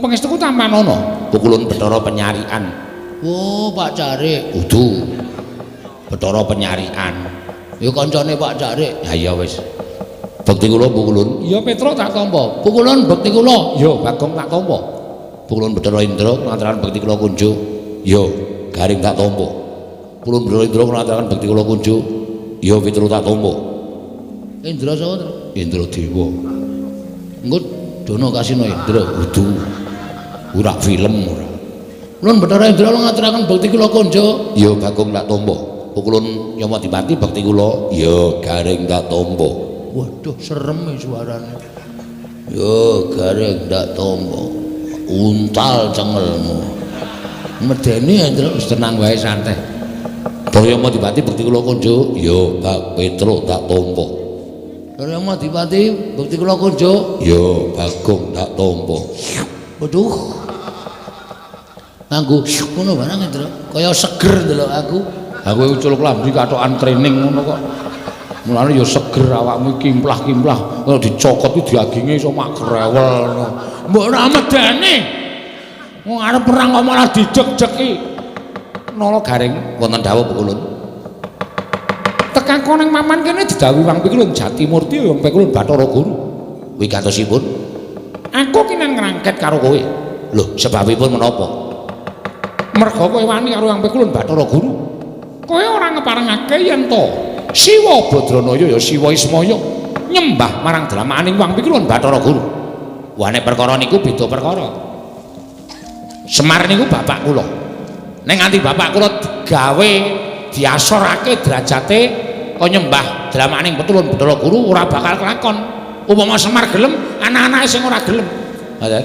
Pangestuku tampan ana. Pukulun Bathara Penyarian. Oh, Pak Carik. Udu. Bathara Penyarian. Ya kancane Pak Carik. Ya iya wis. Bekti kula pukulun. Ya Petruk tak tampa. Pukulun bekti kula. Ya Bagong tak tampa. Pukulun Bathara Indra ngaturaken bekti kula kunjuk. Ya Garing tak tampa. Pukulun Bathara Indra ngaturaken bekti kula kunjuk. Ya Petruk tak tampa. Indra sapa to? Indra Dewa. Engko Dono Kasino Indra udu. Ora film ora. Kulon Bathara Indra ngaturaken bekti kula kunjuk. Ya Bagong tak tampa. Pukulun Yamadipati bekti kula. Ya Garing tak tampa. Waduh serem suarane. Ya Garing tak tampa. Untal cengelmu. Medeni Indra wis tenang wae santai. Bathara Yamadipati bekti kula kunjuk. Ya Pak Petruk tak tampa. Bathara Yamadipati bekti kula kunjuk. Ya Bagong tak tampa. Waduh. Nganggo ngono barang Indra. Kaya seger delok aku. Aku ucul klambi katokan training ngono kok. Mulane ya seger awakmu kimplah-kimplah. Kalau dicokot iki diaginge iso mak grewel ngono. Mbok ora medeni. Wong arep perang kok malah dideg-degi. Nala Garing wonten dawuh Pukulun. Tekan koning maman kene didhawuhi Wang Pikulun Jatimurti Wang Pikulun Bathara Guru. Wigatosipun aku ki nang ngrangket karo kowe. Lho, sebabipun menapa? Merga kowe wani karo Wang Pikulun Bathara Guru. Kowe ora ngeparengake yen to Siwa Badranaya ya Siwa Ismaya nyembah marang dlamaning Wang Pikulun Bathara Guru. Wane perkara niku beda perkara. Semar niku bapak kula. Ning nganti bapak kula gawe diasorake derajate kaya nyembah dlamaning Pikulun Bathara Guru ora bakal kelakon. Upama Semar gelem, anak-anake sing ora gelem. Ngoten.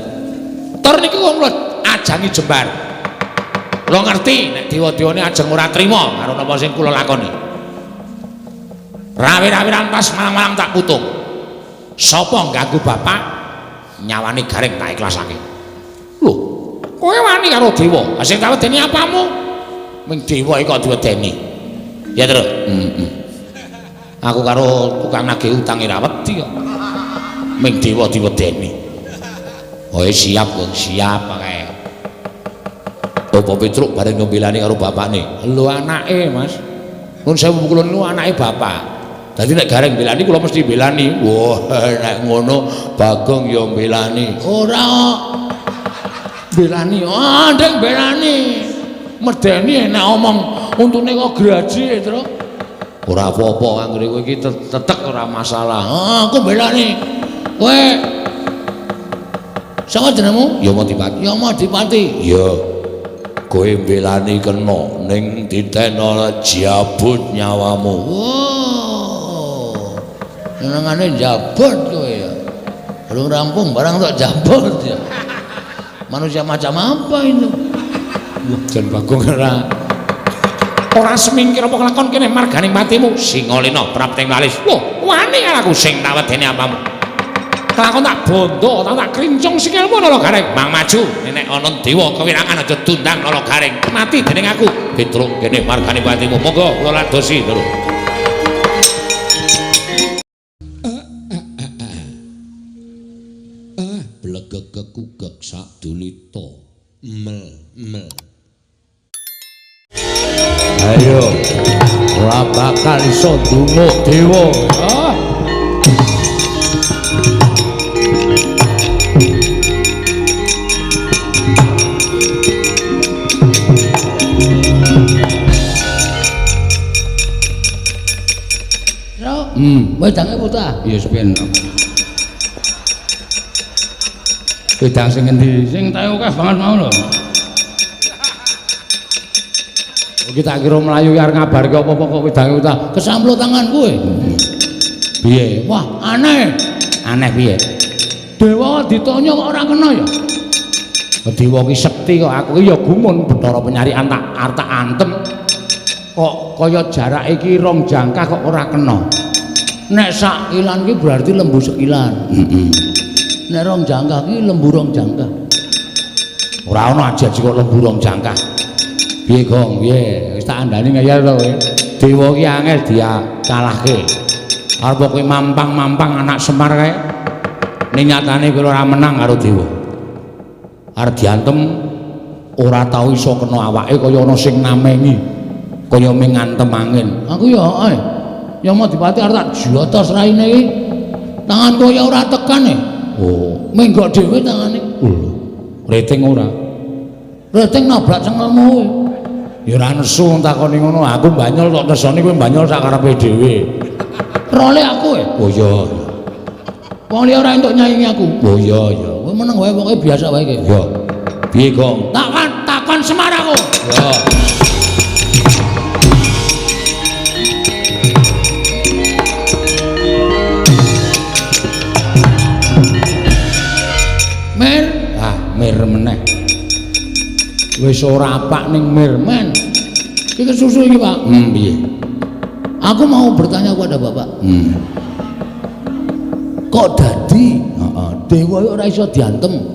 Tur niku kula ajangi jembar. Kula ngerti nek dewa-dewane ajeng ora trima karo napa sing kula lakoni. Rawi-rawi rantas malang-malang tak putung. Sapa ganggu bapak nyawane Garing tak ikhlasake. Lho, kowe wani karo dewa, sing tak wedeni apamu? Ming dewa iki kok diwedeni. Ya, Tru. Aku karo tukang nagih utang ora wedi kok. Ming dewa diwedeni. Oh, siap kok, siap kae. Apa Petruk bareng nyombelani karo bapakne. Lho anake, Mas. Nun sewu Pukulun niku anake bapak. Dadi nek Garing belani kula mesti belani. Wah, nek ngono Bagong ya belani. Ora belani. Ah, ndek belani. Medeni enak omong untune kok graji, Tru. Ora apa-apa anggere kowe iki tetek ora masalah. Ah, aku belani. Kowe sapa jenengmu? Yamadipati. Yamadipati. Ya. Kowe belani kena ning ditena jabut nyawamu. Wow. Senengane jabut kowe ya. Belum rampung barang tok jabut ya. Manusia macam apa itu? Jan Bagong ora semingkir apa kelakon kene margane matimu Singalena prapting lalis. Lho, wani aku sing tak wedeni apamu. Kelakon tak bondo, tak krincung sikilmu Nala Garing. Mang maju, nek ana dewa kewirangan aja tundang Nala Garing. Mati dening aku. Petruk kene margane matimu. Monggo kula ladosi terus. Blegegekugek sak dunita. Mel. Ayo. Ora bakal iso ndunguk dewa. Wedange putra. Ya sepen. Wedang sing endi? Sing tae akeh banget mau lho. Kita kira mlayu arep ngabarke apa-apa kok wedange putra. Kesamplut tangan kowe. Piye? Wah, aneh. Aneh piye? Dewa ditanya kok ora kena ya? Dewa ki sekti kok aku ki ya gumun Bathara Penyarian tak antem. Kok kaya jarake iki rong jangkah kok ora kena. Nek sak ilan ki berarti lembu sekilan. Nek rong jangkah ki lembu rong jangkah. Ora ana aja kok lembu rong jangkah. Piye Gong? Piye? Wis tak andani ngayal to kowe. Dewa ki angel dia kalahke. Arep kowe mampang-mampang anak Semar kae. Ning nyatane kowe ora menang karo dewa. arep diantem ora tau iso kena awake kaya ana sing namengi kaya ming ngantem angin. Aku ya ae. Ya mau dipati arep tak jotos raine iki. Tangan kaya ora tekan e. Oh, menggok dhewe tangane. Lho. Rating ora. Rating nabrak cengelmu kowe. Ya ora nesu takoni ngono. Aku banyol tok nesoni kowe banyol sak karepe dhewe. Role aku e. Oh iya. Wong liya ora entuk nyaingi aku. Oh iya iya. Kowe meneng wae pokoke biasa wae iki. Iya. Piye, Gong? Takon Semar aku. Ya. Mir, mir meneh. Wis ora apak ning mir, men. Iki susu iki, Pak. Piye? Aku mau bertanya kepada Bapak. Kok dadi, dewa ora iso diantem?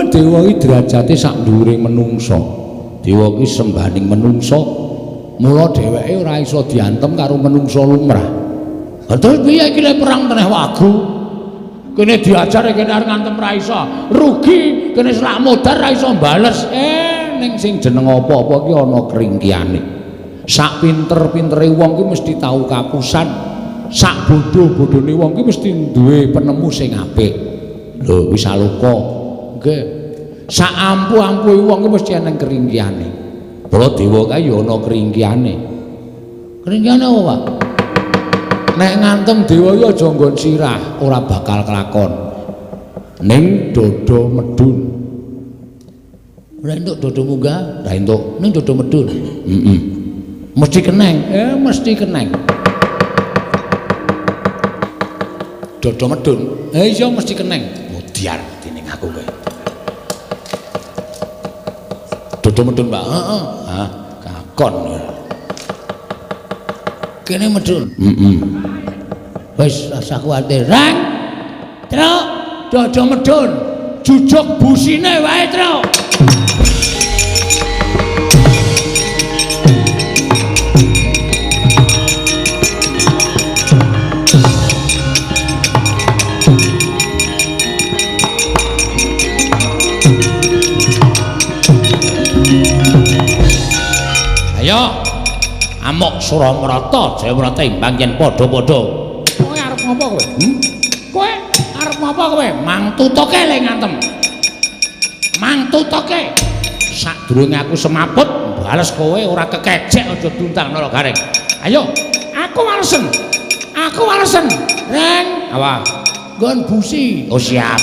Dewa iki derajate sak dhuwuring menungsa. Dewa iki sembaning menungsa. Mula dheweke ora iso diantem karo menungsa lumrah. Terus piye iki lek perang teneh wagu? Kene diajare kene arep ngantem ra iso. Rugi kene selak modar ra iso bales. Ning sing jeneng apa-apa iki ana keringkiane. Sak pinter-pintere wong ki mesti tau kapusan. Sak bodho-bodhone wong ki mesti duwe penemu sing apik. Lho wis aluka. Nggih. Sak ampuh-ampuhe wong ki mesti ana keringkiane. Baladewa kae ya ana keringkiane. Keringkiane apa, Pak? Nek ngantem dewa ya aja nggon sirah, ora bakal kelakon. Ning dada medun. Ora entuk dada munggah, ora entuk. Ning dada medun. Mesti keneng, mesti keneng. Dada medun. Iya mesti keneng. Mudiar dening aku kowe. Dada medun, Pak. Heeh. Hah, kakon. Kene medun. Wis rasa kuwatir. Rang. Truk, dada medun. Jujuk busine wae, Truk. Ayo. Amuk Suramrata, Jayawrata imbang yen padha-padha. Kowe arep ngopo kowe? Kowe arep ngopo kowe? Mang tutuke le ngantem. Mang tutuke. Sadurunge aku semaput, bales kowe ora kekejek aja duntang nara garing. Ayo, aku walesen. Aku walesen. Reng, apa? Nggon busi. Oh siap.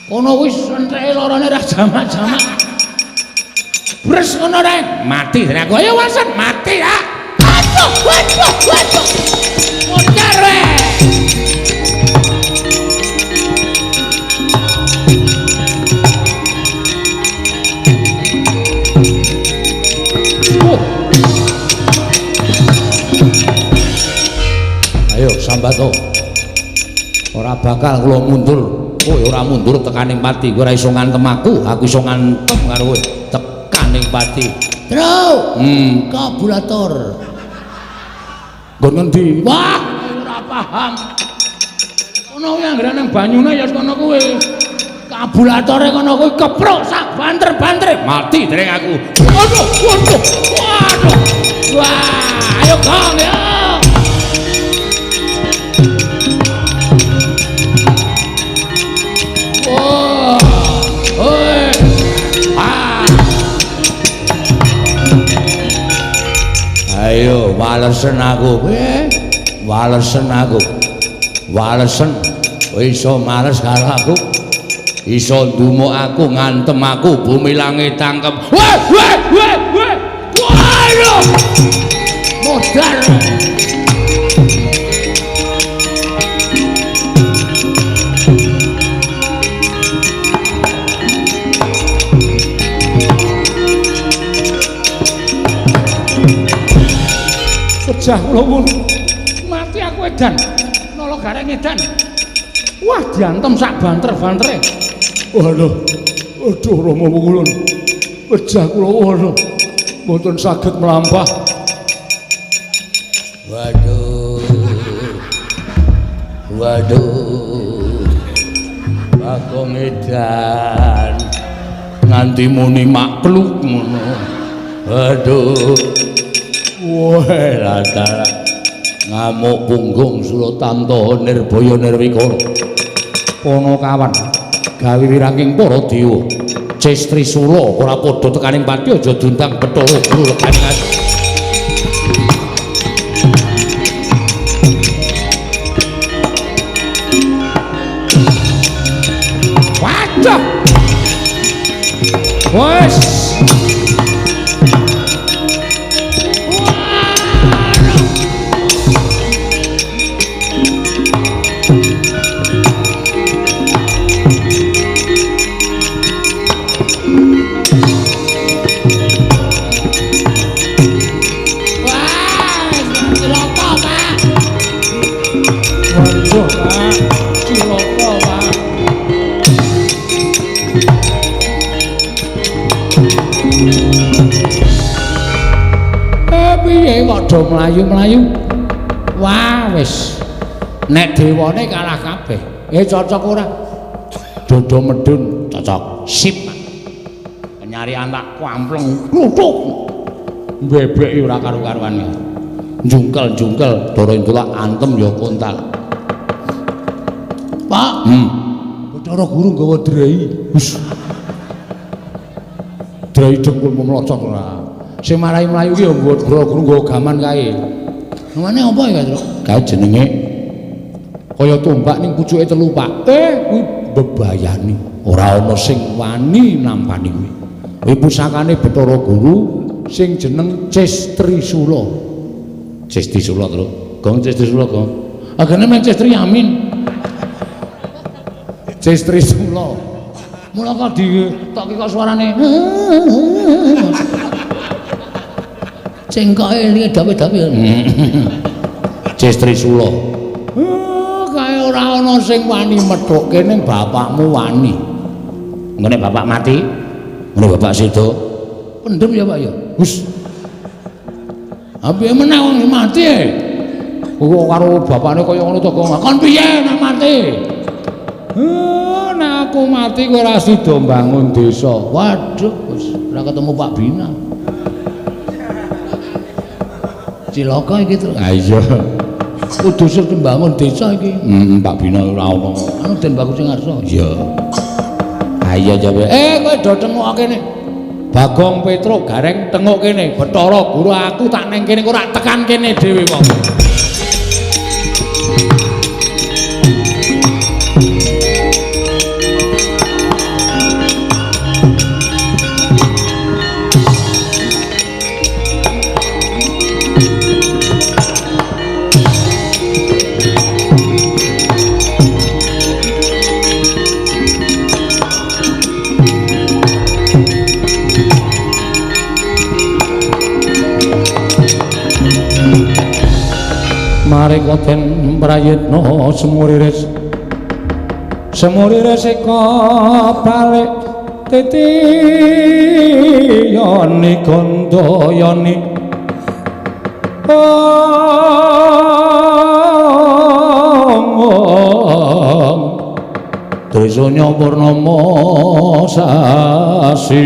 Kono wis entreke lorone ra jamak-jamak. Bres ngono rek, mati dene aku. Ayo wasan, mati ya. Aduh, waduh. Mutar rek. Ayo sambato. Ora bakal kula mundur. Kowe ora mundur tekaning pati. Kowe ora iso ngantem aku iso ngantem karo kowe. Ning pati. Truk. Kabulator. Nggon ngendi? Wah, ora paham. Ono kuwi anggere nang banyune ya kono kuwi. Kabulatore kono kuwi kepruk sak banter-banter. Mati dereng aku. Waduh. Wah, ayo Gong ya. Wah. Oi. Ayo walesen aku. Walesen. Iso males karo aku. Iso ndumuk aku, ngantem aku, bumi langit tangkep. Waduh. Modar. Pecah kula pun mati aku edan nolo gareng edan. Wah diantem sak banter-bantere. Waduh Rama Kulon pecah kula. Waduh mboten saged mlampah. Waduh Bagong edan nganti muni makluk ngono. Aduh. Wah, ladara. Ngamuk punggung Suratanto Nirbaya Nirwikara. Panakawan gawe wirangking para dewa. Cestri Sula ora padha tekaning pati aja duntang Bathara Guru reganing ati. Waduh. Wes. Piye kok do mlayu-mlayu? Wah, wis. Nek dewane kalah kabeh. Cocok ora? Dodo medun cocok. Sip. Penyarian tak kwampleng kluthuk. Mbebeki ora karu-karuan. Jungkel-jungkel Dara Indra antem ya kontal. Pak. Bathara Guru nggawa drai. Wis. Drai dengkul mlocot ora. Sing marai mlayu ki ya Bathara Guru nggawa gaman kae. Namane apa ya, Tru? Kae jenenge kaya tombak ning pucuke telu, Pak. Kuwi bebayani. Ora ana sing wani nampani kuwi. Kuwi pusakane Bathara Guru sing jeneng Cestri Sula. Cestri Sula, Tru. Gong Cestri Sula, Gong. Agane men Cestri Yamin. Cestri Sula. Mula kok ditokke kok suarane. Cengkoke iki dawe-dawe. Cestri Sula. Kae ora ana sing wani methukke ning bapakmu wani. Ngene bapak mati, ngene bapak sedo. Pendem ya, Pak ya. Wis. Apa meneh wong mati. Kok karo bapakne kaya ngono to, Kong. Kon piye nek mati? Nek aku mati kowe ora sida mbangun desa. Waduh, wis ora ketemu Pak Bina. Cilaka iki, Tru. Ha iya. Kudu sing mbangun desa iki. Pak Bina ora ono. Anu den bagus sing ngarsa. Iya. Ha iya jawe. Kowe do tengok kene. Bagong Petruk gareng tengok kene. Bathara Guru aku tak neng kene kok ora tekan kene dhewe wong. Maring koten prayitna semuriris eka balik titiyani gandayani Trisanya Purnama sasi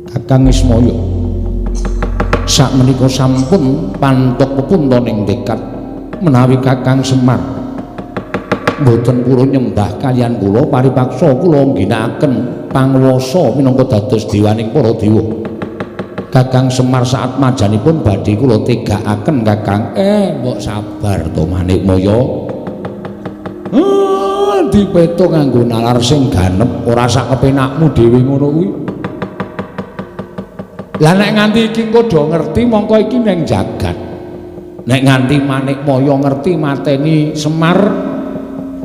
Kakang Ismaya sakmenika sampun pantok pepunta ning tekad menawi Kakang Semar mboten purun nyembah kaliyan kula paripaksa kula ngginakaken panguwasa minangka dados dewaning para dewa. Kakang Semar saat majanipun badhe kula tegakaken Kakang. Mbok sabar to Manikmaya. Dipeto nganggo nalar sing ganep ora sak kepenakmu dhewe ngono kuwi. Lah nek nganti iki padha ngerti mongko iki ning jagat. Nek nganti Manikmaya ngerti mateni Semar,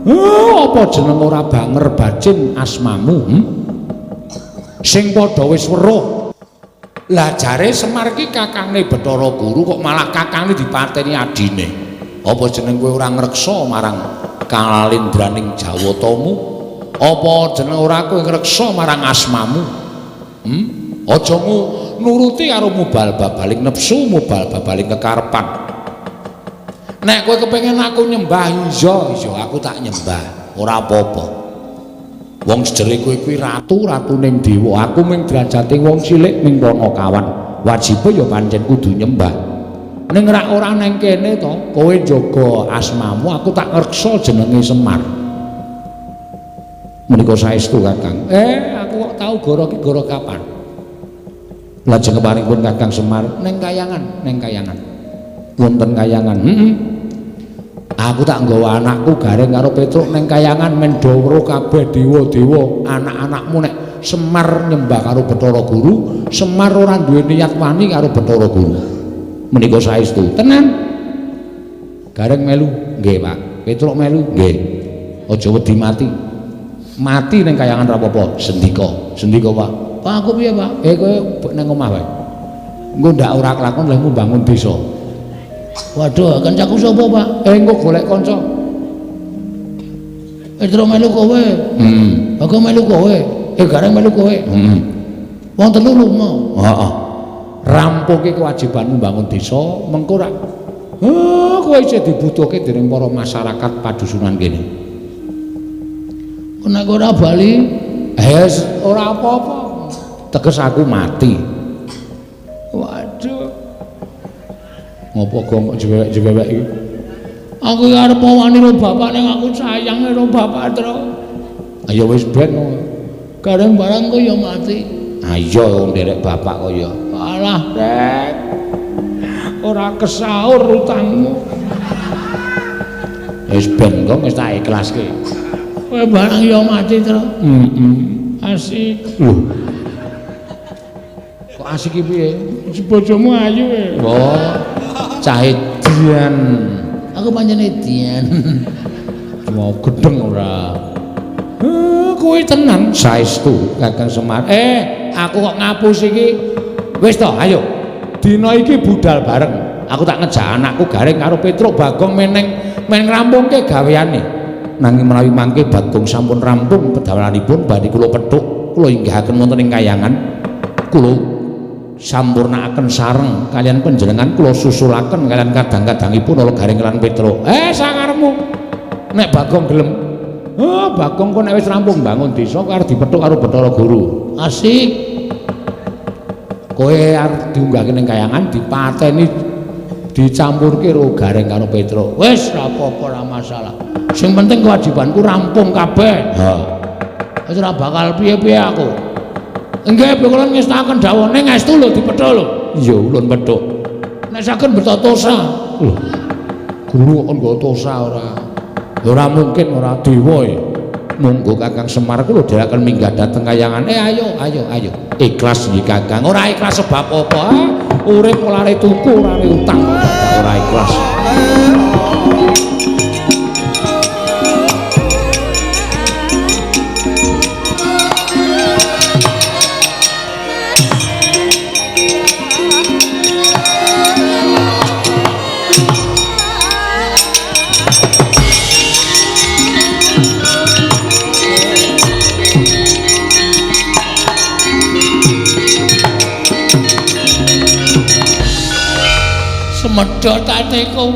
apa jeneng ora banger bacin asmamu? Sing padha wis weruh. Lah jare Semar iki kakange Bathara Guru kok malah kakange dipateni adine. Apa jeneng kowe ora ngreksa marang kalindraning Jawatamu? Apa jeneng ora kowe ngreksa marang asmamu? Aja nuruti karo mubal babaling nepsu, mubal babaling kekarepan. Nek kowe kepengin aku nyembah iya aku tak nyembah. Ora apa-apa. Wong sejere kowe kuwi ratu ning dewa. Aku mung derajate wong cilik ning Panakawan. Wajibe ya pancen kudu nyembah. Ning ora nang kene to, kowe jaga asmamu, aku tak ngreksa jenenge Semar. Menika saestu Kakang. Aku kok tau goro ki goro kapan? Lajeng keparipun Kakang Semar ning kayangan. Wonten kayangan. Aku tak nggawa anakku Gareng karo Petruk ning kayangan men dawuh kabeh dewa-dewa, anak-anakmu nek Semar nyembah karo Bathara Guru, Semar ora duwe niat wani karo Bathara Guru. Menika saestu. Tenan. Gareng melu, nggih Pak. Petruk melu, nggih. Aja wedi mati. Mati ning kayangan ra apa-apa, sendika Pak. Pak aku piye Pak? Kowe ning omah wae. Engko ndak ora kelakon lemu bangun desa. Waduh, kancaku sapa Pak? Engko golek kanca. Petruk melu kowe. Aku melu kowe. Gareng melu kowe. Wong telu lunga. Heeh. Rampuke kewajibanmu bangun desa, mengko ra. Kowe isih dibutuhke dening para masyarakat padusunan kene. Nek ora bali, ora apa-apa. Teges aku mati. Waduh. Ngopo kok jewek-jewek iki? Aku arep wani karo bapak ning aku sayang karo bapak terus. Ayo wis ben. Gareng barang kok ya mati. Iya wong nderek bapak kok ya. Alah, Dek. Ora kesaur utangmu. Wis ben kok wis tak ikhlaske. Kowe barang ya mati terus. Asik. Lho. Kok asik iki piye? Bojomu ayu e. Oh. Cahe Dian. Aku pancene Dian. Mau gedeng ora. Kowe tenan saestu Kakang Semar. Aku kok ngapus iki. Wis to, ayo. Dina iki budal bareng. Aku tak ngejak anakku Gareng karo Petruk Bagong men ngrampungke gaweane. Nanging menawi mangke Bagong sampun rampung pedawalanipun badhe kula pethuk, kula inggahaken wonten ing kayangan. Kula sampurnakaken sareng kalian panjenengan, kula susulaken kalian kadang-kadangipun ala Gareng lan Petruk. Sakarepmu. Nek Bagong gelem. Bagong kok nek wis rampung bangun desa karo dipethuk karo Bathara Guru. Asik. Kowe arep diunggahke ning kayangan dipateni dicampurke karo Gareng karo Petruk. Wis ora apa-apa, ora masalah. Sing penting kewajibanku rampung kabeh. Wis ora bakal piye-piye aku. Nggih, kula ngestaken dawuhne ngestu lho dipethuk lho. Iya, ulun pethuk. Nek saken beto tosa. Lho. Guru kok nggo tosa ora. Ora mungkin ora dewa e. Monggo Kakang Semar kula dherekaken minggah dhateng kayangan. Ayo. Ikhlas nggih Kakang. Ora ikhlas sebab apa? Urip lare tuku, lare utang ora ikhlas. Medhot atiku.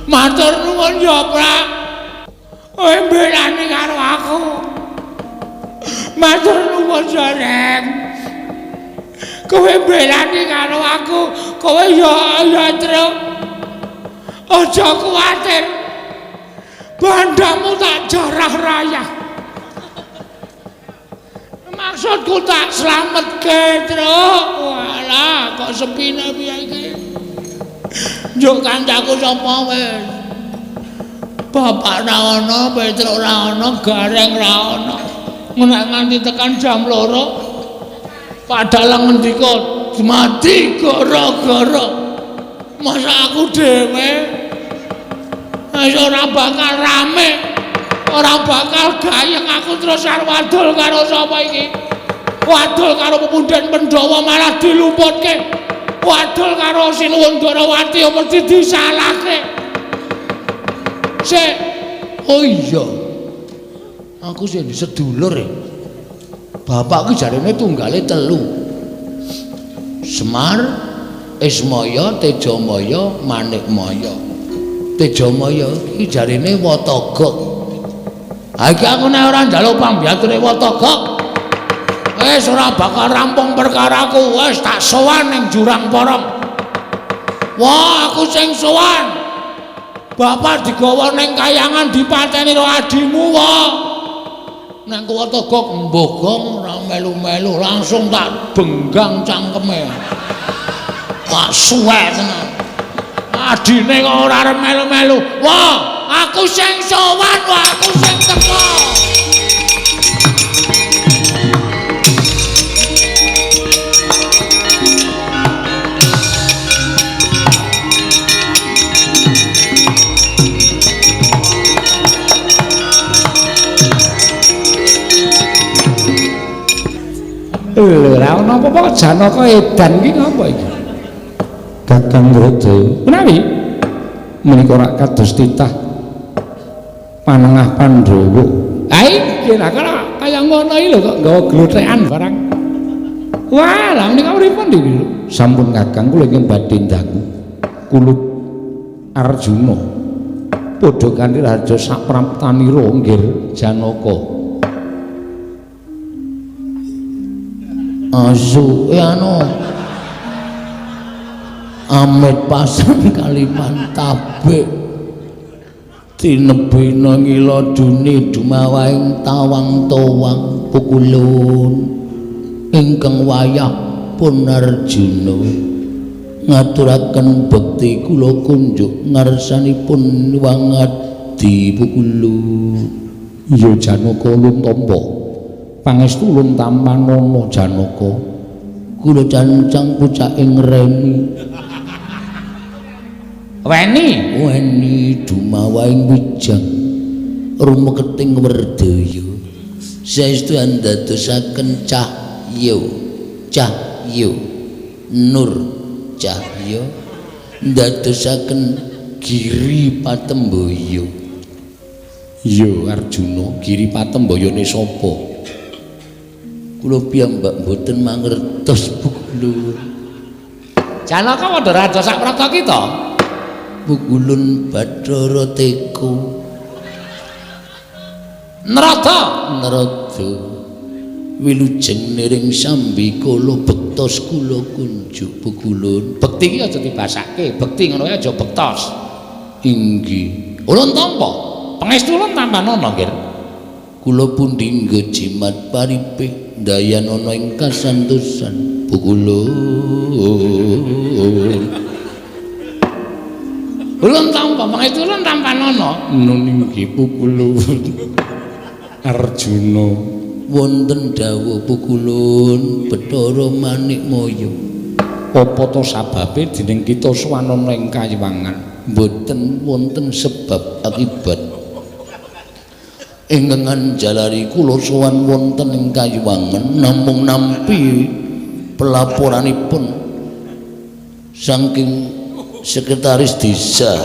Matur nuwun ya, Prak. Kowe mbelani karo aku. Matur nuwun Gareng. Kowe mbelani karo aku. Kowe ya Truk. Aja kuwatir. Bandamu tak jarah rayah. Maksudku tak slametke, Truk. Walah, kok sepine piye iki? Njuk kancaku sapa wis. Bapak ra ana, Petruk ra ana, Gareng ra ana. Nek nganti tekan jam 2 padahal ngendika mati gara-gara masa aku dhewe. Wis ora bakal rame. Ora bakal gayeng aku terus arep wadul karo sapa iki. Wadul karo Pemunden Pandhawa malah dilumputke. Wadul karo Sinuwun Darawati mesti disalahke. Sik. Oh iya. Aku sing sedulur e. Bapak ki jarene tunggale 3. Semar, Ismaya, Tejamaya, Manikmaya. Tejamaya iki jarine Watagok. Ha iki aku nek ora njaluk pambiyature Watagok wis ora bakal rampung perkaraku, wis tak sowan ning jurang porong. Wah, aku sing sowan. Bapak digawa ning kayangan dipateni karo adimu wae. Nek Watagok mbogong ora melu-melu langsung tak benggang cangkeme. Wah, suwe tenan. Adine kok ora arep melu-melu. Wah, aku sing sowan, wah aku sing teko. Lho, ora ana apa-apa Janaka edan iki ngapa iki? Kakang Brada. Menawi menika rak kados titah panengah Pandhawa. Ha iki kaya ngono iki lho kok nggawa glotrekan barang. Wah, lah menika pripun iki lho? Sampun Kakang kula ingkang badhe ndangu. Kulup Arjuna padha kanthi raja sapraptanira nggih Janaka. Asu anu Amit Pasang Kaliman Tabik tinebina ngila duni dumawaing tawang towang pukulun ingkang wayah pun Arjuna ngaturaken bekti kula kunjuk ngarsanipun wangadi pukulun. Ya Janaka luntampa pangestu ulun tampanono Janaka kula cancang pucaking weni dumawaing wijang rumeketing werdaya saestu andadosaken cahya nur cahya ndadosaken giri patembaya. Ya Arjuna, giri patembayane sapa? Kula piyambak mboten mangertos Pukulun. Janaka padha raja sak prata kita. Pukulun Bathara Teka. Narada wilujeng niring sambikala bektos kula kunjuk Pukulun. Bekti iki aja dibasake, bekti ngono aja bektos. Inggih. Ulun tampa, pangestu ulun tampanana nggih. Kula pundhingga jimat paripe dayanana ing kasantosan Pukulun. Ulun tampa pangestu ulun tampanana nuninggi Pukulun. Arjuna wonten dawuh Pukulun Bathara Manikmaya. Apa to sababe dening kita suwanana ing kayiwangan? Mboten wonten sebab akibat. Ingkang jalari kula sowan wonten ing kayiwangan namung nampi pelaporanipun saking sekretaris desa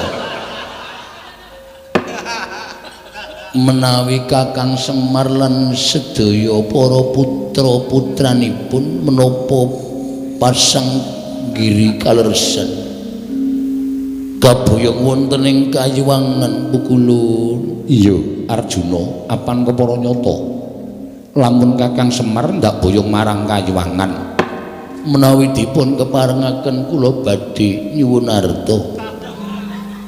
menawi Kakang Semar lan sedaya para putra putranipun menapa pasang giri kalersan kaboyong wonten ing kayiwangan Pukulun. Iya Arjuna, apan kepara nyata lamun Kakang Semar ndak boyong marang kayiwangan menawi dipun keparengaken kula badhe nyuwun arta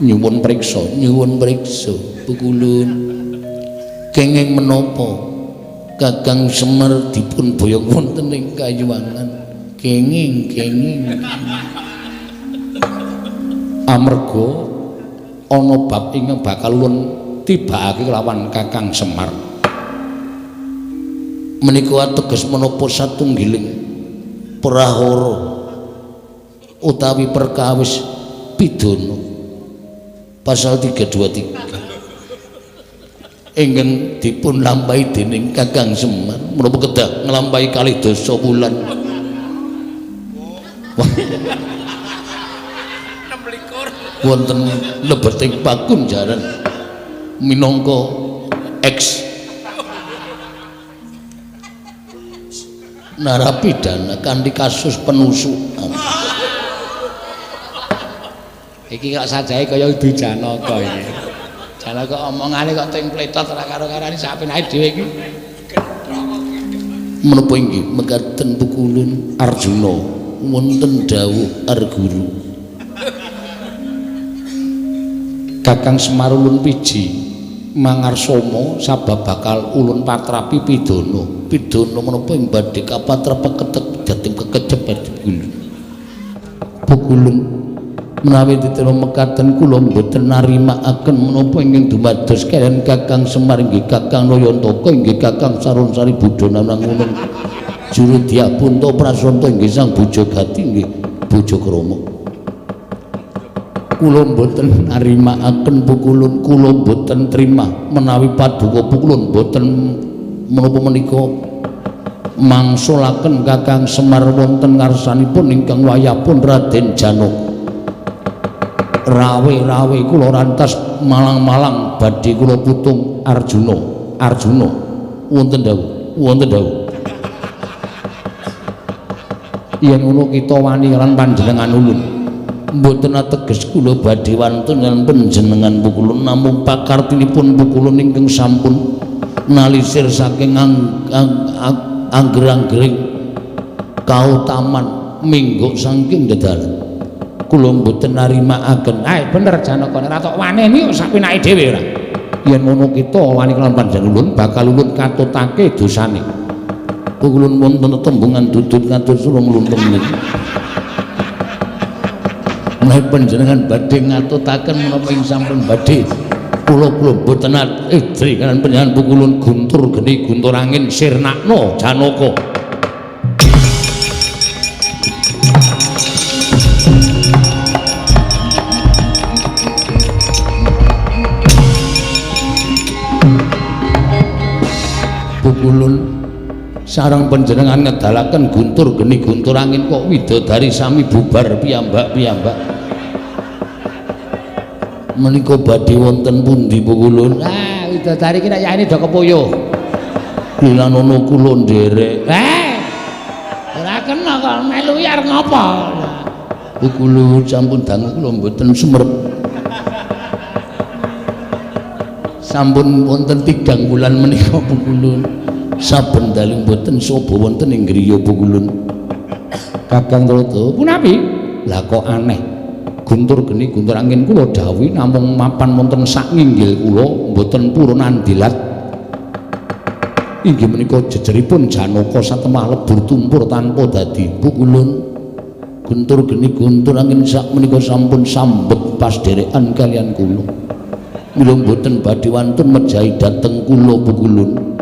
nyuwun priksa Pukulun kenging menapa Kakang Semar dipun boyong wonten ing kayiwangan kenging amarga ana bab ingkang bakal tibakake kelawan Kakang Semar menika ateges menapa satunggiling prahara utawi perkawis pidana pasal 323 ingkang dipun lampahi dening Kakang Semar menapa kedah nglampahi kalih dasa wulan wonten lebeting pakunjaran minangka eks narapidana kanthi kasus penusukan Iki kok sajahe kaya udu Janaka iki. Janaka omongane kok ting pletot ora karo-karane sapenake dhewe iki. Menapa inggih mekaten Pukulun Arjuna wonten dawuh Arguru. Kakang Semar ulun piji mangarsama sabab bakal ulun patrapi pidana. Pidana menapa ing badhe kapatrap ketek dating kekecep Pukulun menawi ditira mekaten kula mboten narimakaken menapa ingkang dumados kaliyan Kakang Semar inggih Kakang Nayantaka inggih Kakang Saronsari Budana nangunung juru diapunta prasanta inggih Sang Bojogati inggih Bojokrama. Kula mboten narimakaken Pukulun, kula mboten trima menawi paduka Pukulun mboten menapa menika mangsulaken Kakang Semar wonten ngarsanipun ingkang wayahipun Raden Janaka. Rawe-rawe kula rantas malang-malang badhe kula putung Arjuna. Arjuna wonten dawuh, wonten dawuh. Yen ngono kita wani lan panjenengan ulun. Mboten ateges kula badhe wantun lan panjenengan Pukulun namung pakartinipun Pukulun ingkang sampun nalisir saking angger-anggering kautaman minggu saking dedalan. Kula mboten narimakaken. Bener Janaka nek tok waneni kok sapenake dhewe ora. Yen ngono kita wani kelawan panjenengan ulun bakal ulun katutake dosane. Pukulun wonten tembungan dudut ngatur sulung luntung niki. Menawi panjenengan badhe ngatutaken menapa ing sampun badhe kula mboten idri kan panjenengan Pukulun guntur geni guntur angin sirnakna Janaka. Pukulun sareng panjenengan ngedalaken guntur geni guntur angin kok widodari sami bubar piyambak-piyambak. Menika badhe wonten pundi Pukulun? Widodari ki nek yaene do kepoyo. Lan ana kula nderek. Ora kena kok melu yar ngopo? Pukulun sampun dangu kula mboten sumerep. Sampun wonten 3 bulan menika Pukulun. Saben dalu mboten sapa wonten ing griya Pukulun. Kakang Trata, punapi? Lah kok aneh. Guntur geni guntur angin kula dawuhi namung mapan wonten sak nginggil kula mboten purun andilat. Inggih menika jejeripun Janaka satemah lebur tumpur tanpa dadi. Pukulun guntur geni guntur angin sak menika sampun sambet pas derekan kalian kula. Mila mboten badhe wantun mejahi dhateng kula Pukulun.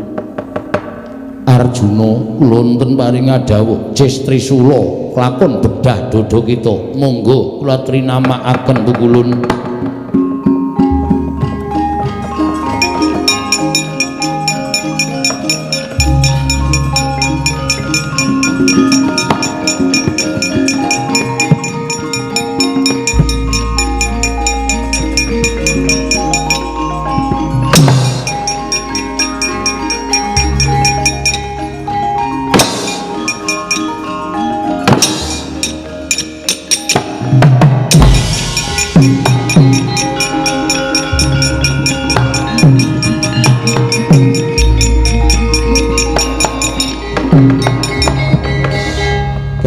Arjuna kula wonten paring dawuh Cis Trisula lakon bedah dodo kita. Monggo kula trinamakaken Pukulun.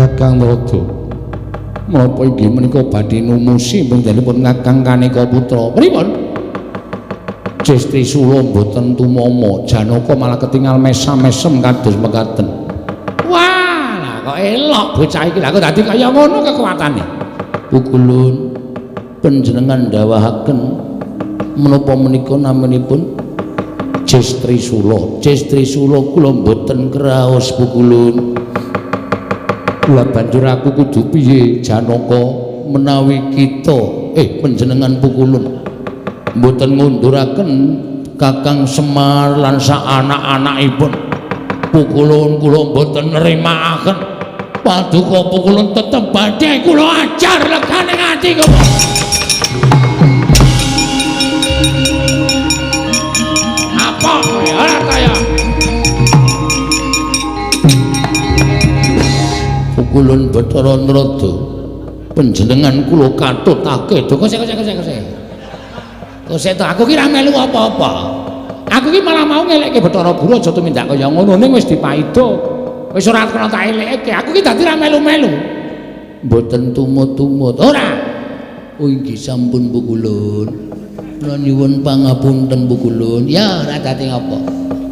Kakang Trata, menapa inggih menika badhe numusi panjenenganipun Kakang Kaneka Putra? Pripun? Cis Trisula mboten tumama, Janaka malah ketingal mesam-mesem kados mekaten. Wah, lah kok elok bocah iki. Lah kok dadi kaya ngono kekuatane. Pukulun panjenengan dawuhaken menapa menika namanipun Cis Trisula. Cis Trisula kula mboten kraos Pukulun. Kula banjur aku kudu piye Janaka menawi kita panjenengan Pukulun mboten ngunduraken Kakang Semar lan sak anak-anakipun. Pukulun kula mboten nrimakaken. Paduka Pukulun tetep badhe kula ajar legane ati kula. Apa ora kaya Pukulun Bathara Nrada panjenengan kula katutake to kose to aku ki ra melu apa-apa aku ki malah mau ngelekke Bathara Guru aja tumindak kaya ngono ning wis dipaida wis ora kena tak elekke aku ki dadi ra melu-melu mboten tumut-tumut ora oh inggih sampun Bu Kulun kula nyuwun pangapunten Bu Kulun ya ora dadi apa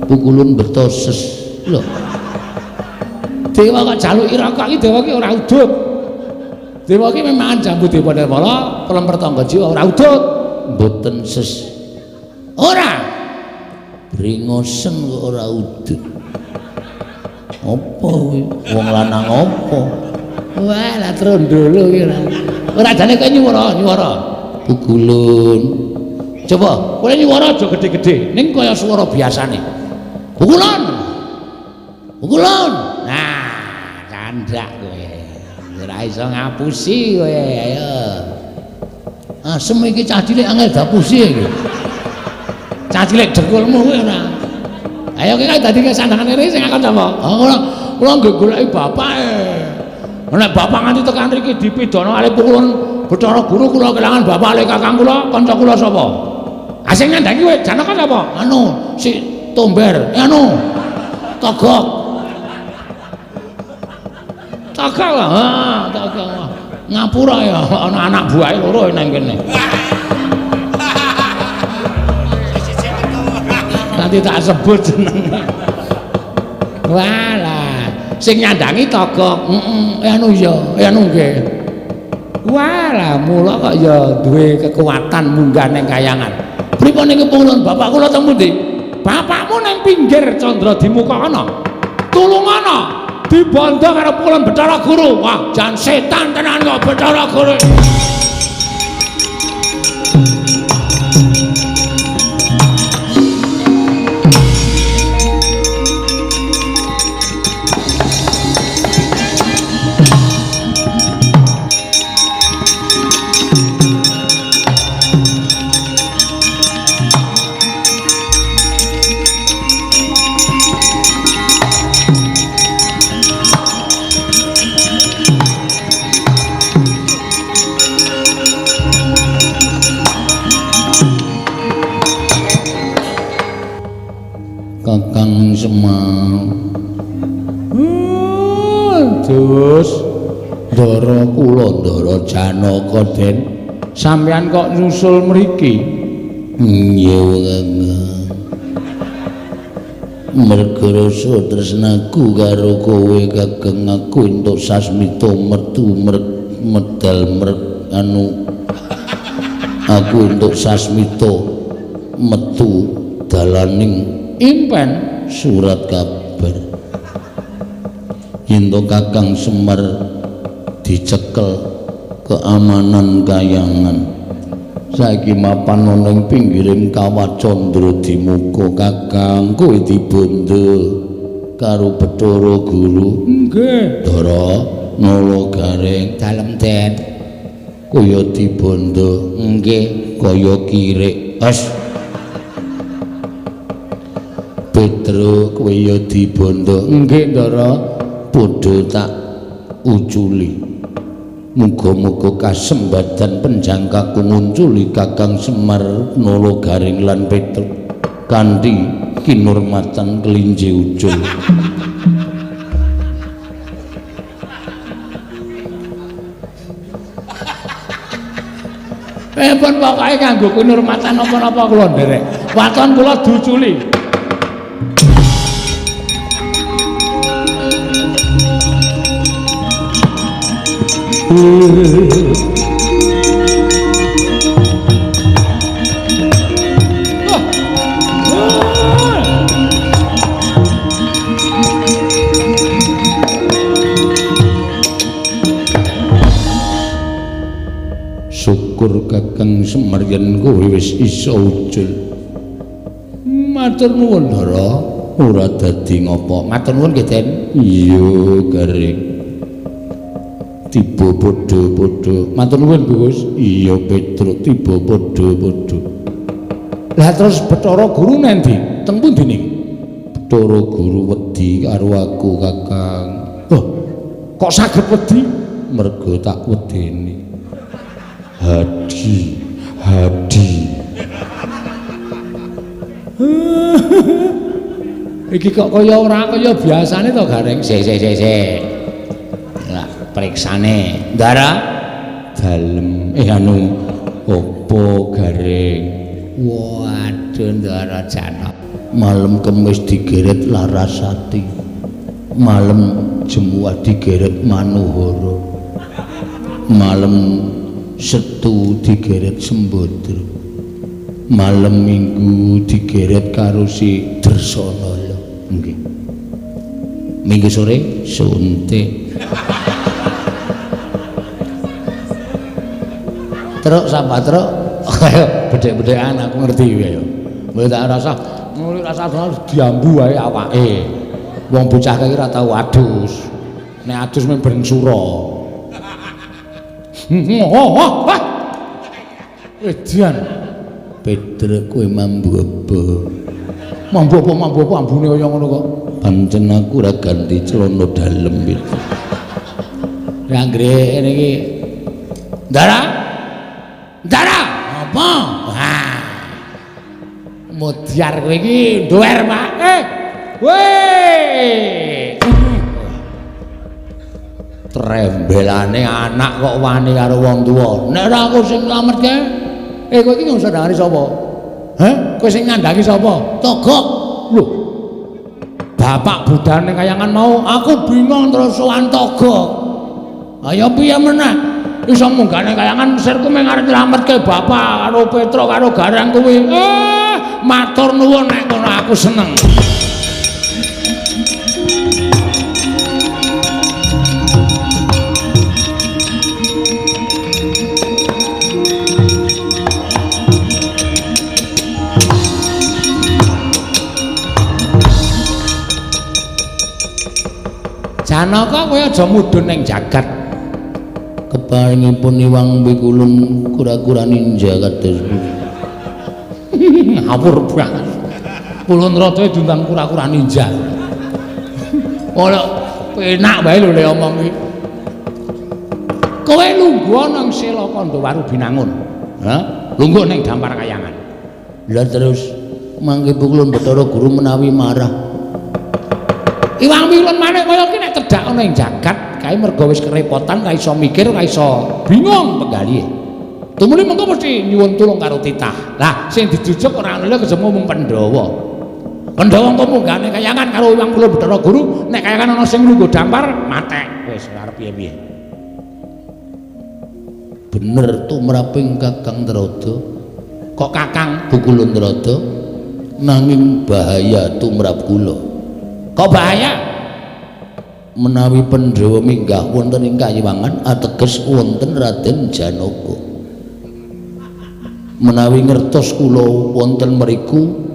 Bu Kulun bertoses lho dewa kok jaluki rokok iki dewa ki ora udut dewa ki memang jambu dewa Nirmala pelem pertangga jiwa ora udut mboten ses ora bringosen kok ora udut apa kuwi wong lanang apa wah lah trondolo ki ora jane kok nyuwara Bu Kulun coba kowe nyuwara aja gede-gede ning kaya swara biasane Bu Kulun nah candak kowe ora iso ngapusi kowe ayo asem iki cah cilik angel dapusi iki cah cilik dekulmu kowe ora ayo kowe dadi kesandangane rene sing akon sapa kula nggih goleki bapake nek bapak nganti tekan mriki dipidana kali Kulun Bathara Guru kula kelangan bapak le kakang kula kanca kula sapa asing nyandangi kowe Janaka sapa anu si Tomber anu Togok ngapura ya ana anak buahe loro nang kene nanti tak sebut jeneng walah sing nyandangi Togok anu ya anu nggih walah mula kok ya duwe kekuatan munggah ning kayangan pripun niki pungulun bapak kula teng pundi bapakmu ning pinggir Candra Dimuka ana tulung ana dibondo karo Kulun Bathara Guru wah jan setan tenan kok Bathara Guru Kakang Semau terus ndara kula ndara Janaka Den sampeyan kok nyusul mriki iya Kakang merga rasa tresnaku karo kowe Kakang aku entuk sasmita mertu medal anu aku entuk sasmita metu dalaning impen surat kabar yen Kakang Semar dicekel keamanan kayangan saiki mapan ana ing pinggiring kawah Candra Dimuka Kakang kowe dibondo karo Bathara Guru nggih Dara Nala Gareng dalem Den kaya dibondo nggih kaya kirik Petro kowe ya dibondo nggih Ndara padha tak uculi muga-muga kasembadan penjangkaku ngunculi Kakang Semar Nala Gareng lan Petro kanthi kinurmatan kelinci ucul pun pokoke kanggo kinurmatan apa-apa kula nderek waton kula diuculi syukur Kakang Semar yen kowe wis iso ucul matur nuwun Ndara ora dadi ngopo matur nuwun nggih Den iya Gareng tiba padha-padha matur nuwun Gus iya Petro tiba padha-padha lah terus Bathara Guru nendi teng pundi niki Bathara Guru wedi karo aku Kakang kok saged wedi mergo tak wedeni Hadi iki kok kaya ora kaya biasane to Gareng. Sik. Lah periksane. Ndara Dalem anu opo Gareng? Waduh Ndara Jana. Malam Kemis digeret Larasati. Malam Jemuah digeret Manuhara. Malam Setu digeret Sembodra. Malam Minggu digeret karo si Dresana. Nggih. Minggu sore suntik. Truk sapa truk? Ayo bedhek-bedhekan aku ngerti ya. Mulai tak rasa diambu wae awake. Wong bocah iki ora tau adus. Nek adus mung bareng sura. Edian Pedro kowe mambu apa? Mambu apa ambune kaya ngono kok. Pancen aku ora ganti celana dalem iki. Ya anggere ngene iki. Ndara? Apa? Wah. Mudyar kowe iki nduwer, Pak. Weh. Trembelane anak kok wani karo wong tuwa. Nek ora aku sing nglametke. Kowe iki ngusah ndangani sapa? Hah? Kowe sing ngandangi sapa? Togok. Lho. Bapak budane kayangan mau, aku bingung terus sowan Togok. Ayo piye meneh? Iso munggane kayangan sirku mung arep nylametke bapak karo Petro karo Garang kuwi. Matur nuwun nek ngono aku seneng. Janaka kowe aja mudhun ning jagat. Keparingipun Iwang Pikulun kura-kura ninja kados. Ngawur banget. Kulun rata diundang kura-kura ninja. Ora penak wae lho nek omong iki. Kowe lungguh nang Sela Kandawaru Binangun. Hah? Lungguh ning Dampar Kayangan. Lah terus mangke Pikulun Bathara Guru menawi marah. Iwang Pikulun maneh kaya iki nek cedhak ana ing jagat kae mergo wis kerepotan ra iso mikir, ra iso bingung penggalih. Tumuli mengko mesti nyuwun tulung karo titah. Lah sing dijujuk ora ana kejemo mung Pandhawa. Pandhawa engko munggane kayangan karo Iwang Pikulun Bathara Guru, nek kayangan ana sing lungguh dampar matek wis arep piye-piye. Bener tumraping Kakang Trada. Kok Kakang Pikulun Trada nanging bahaya tumrap kula. Kok bahaya? Menawi Pandhawa minggah wonten ing Kayiwangan ateges wonten Raden Janaka. Menawi ngertos kula wonten mriku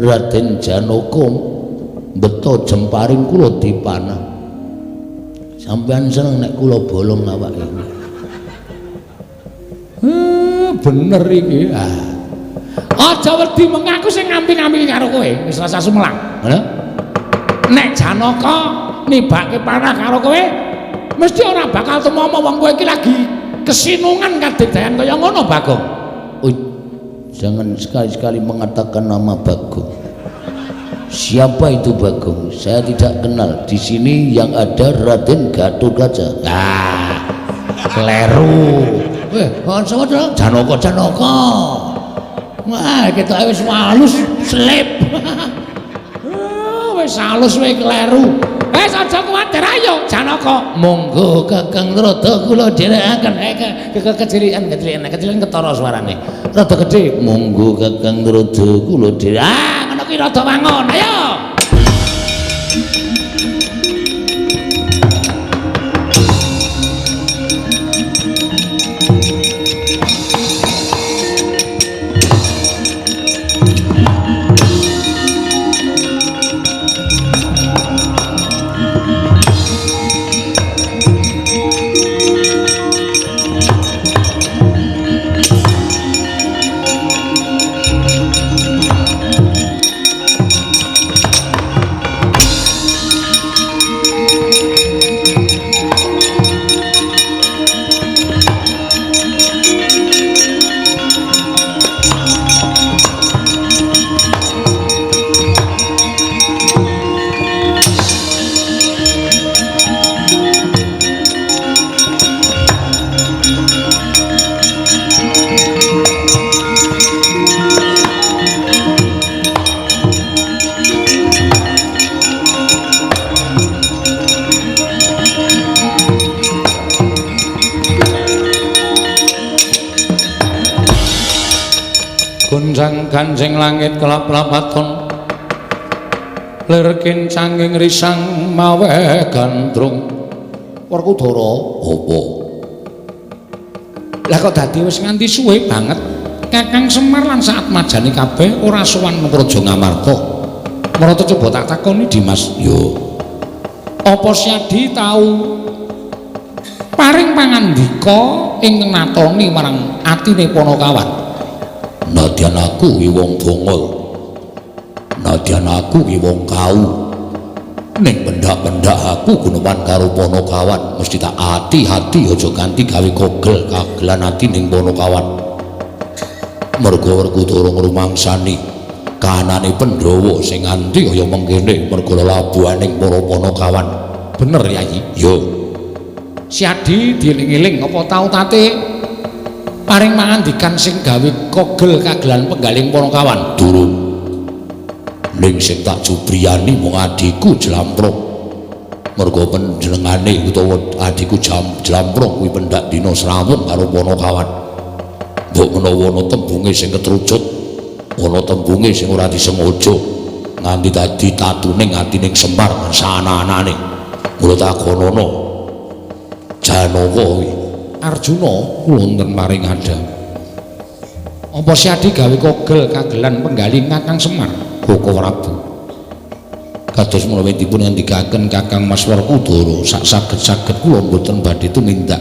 Raden Janaka beto jemparing kula dipanah. Sampeyan seneng nek kula bolong awake. Bener iki. Aja wedi mengaku sing ngampi-ngampi karo kowe, wis rasa sumelang. Nek Janaka nibake panah karo kowe mesti ora bakal temomo wong kowe iki lagi kesinungan kadedayan kaya ngono Bagong. Jangan sekali-sekali mengatakan nama Bagong. Siapa itu Bagong? Saya tidak kenal. Di sini yang ada Raden Gatotkaca. Kleru. Sama dong Janaka. Wah, kita wis halus slip. Wis halus wae kleru. Aja kuwatir ayo Janaka. Monggo Kakang Trada kula dherekaken kecilian ketara suarane. Rada gedhe. Monggo Kakang Trada kula dherek. Ngono ki rada wangun. Ayo. ganjeng langit kelap-lapaton lir kincanging risang mawe gandrung. Werkudara apa? Lah kok dadi wis nganti suwe banget Kakang Semar lan saat majani kabeh ora sowan Praja Ngamarta. Marata coba tak takoni Dimas. Yo. Apa Siadi tau paring pangandika ing natoni marang atine Panakawan? Nadyan aku ki wong bongol. Nadyan aku ki wong kau. Ning pendak-pendak aku guneman karo Panakawan mesti tak hati-hati aja ganti gawe kogel kagelan ati ning Panakawan. Merga Werkudara ngrumangsani kahanane Pandhawa sing nganti kaya mengkene merga labuhaning para Panakawan. Bener Yayi? Yo. Siadi dieling-eling apa tau tate paring mangandikan sing gawe kogel kagelan penggaling Panakawan? Durung. Ning sing tak jubriyani mung adiku Jlampruk. Merga panjenengane utawa adiku Jlampruk kuwi pendak dina Srawung karo Panakawan. Mbok menawa ana tembunge sing ketrucut, ana tembunge sing ora disengaja nganti dadi tatuning atining Semar lan saana-anane. Mula takonono Janaka kuwi Arjuna wonten maring Adang. Apa Siadi gawe kogel kagelan penggaling Kakang Semar? Koko Prabu. Kados menawitipun ngendikaken Kakang Mas Werkudara sak saged-saged kula mboten badhe tumindak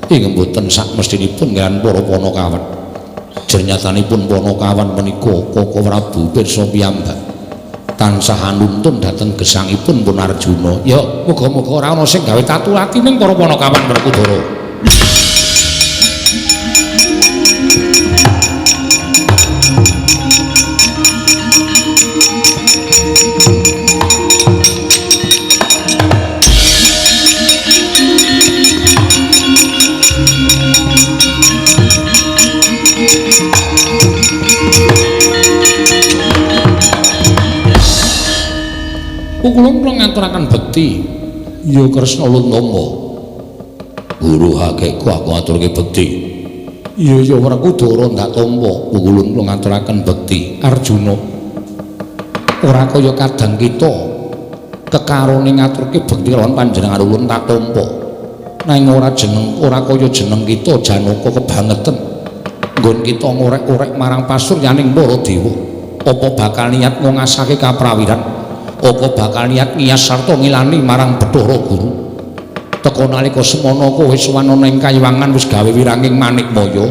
ing mboten sak mestinipun kaliyan para Panakawan. Jernyatanipun Panakawan menika Koko Prabu pirsa piyambak tansah anuntun dhateng gesangipun pun Arjuna. Ya muga-muga ora ana sing gawe tatu ati ning para Panakawan Werkudara. Kula ngaturaken bekti ya Kresna Lontama. Guru hakekku aku ngaturke bekti. Iya ya Werkudara ndak tampa kula ngaturaken bekti. Arjuna ora kaya kadang kita kekarone ngaturke bekti lawan panjenengan ulun tak tampa. Nanging ora kaya jeneng kita Janaka kebangetan. Nggon kita ngorek-orek marang pasuryaning para dewa. Apa bakal niat ngasake kaprawiran? Apa bakal niat ngiyas sarta ngilani marang Bathara Guru? Teka nalika semana kowe sowan ana ing Kayiwangan wis gawe wiranging Manikmaya.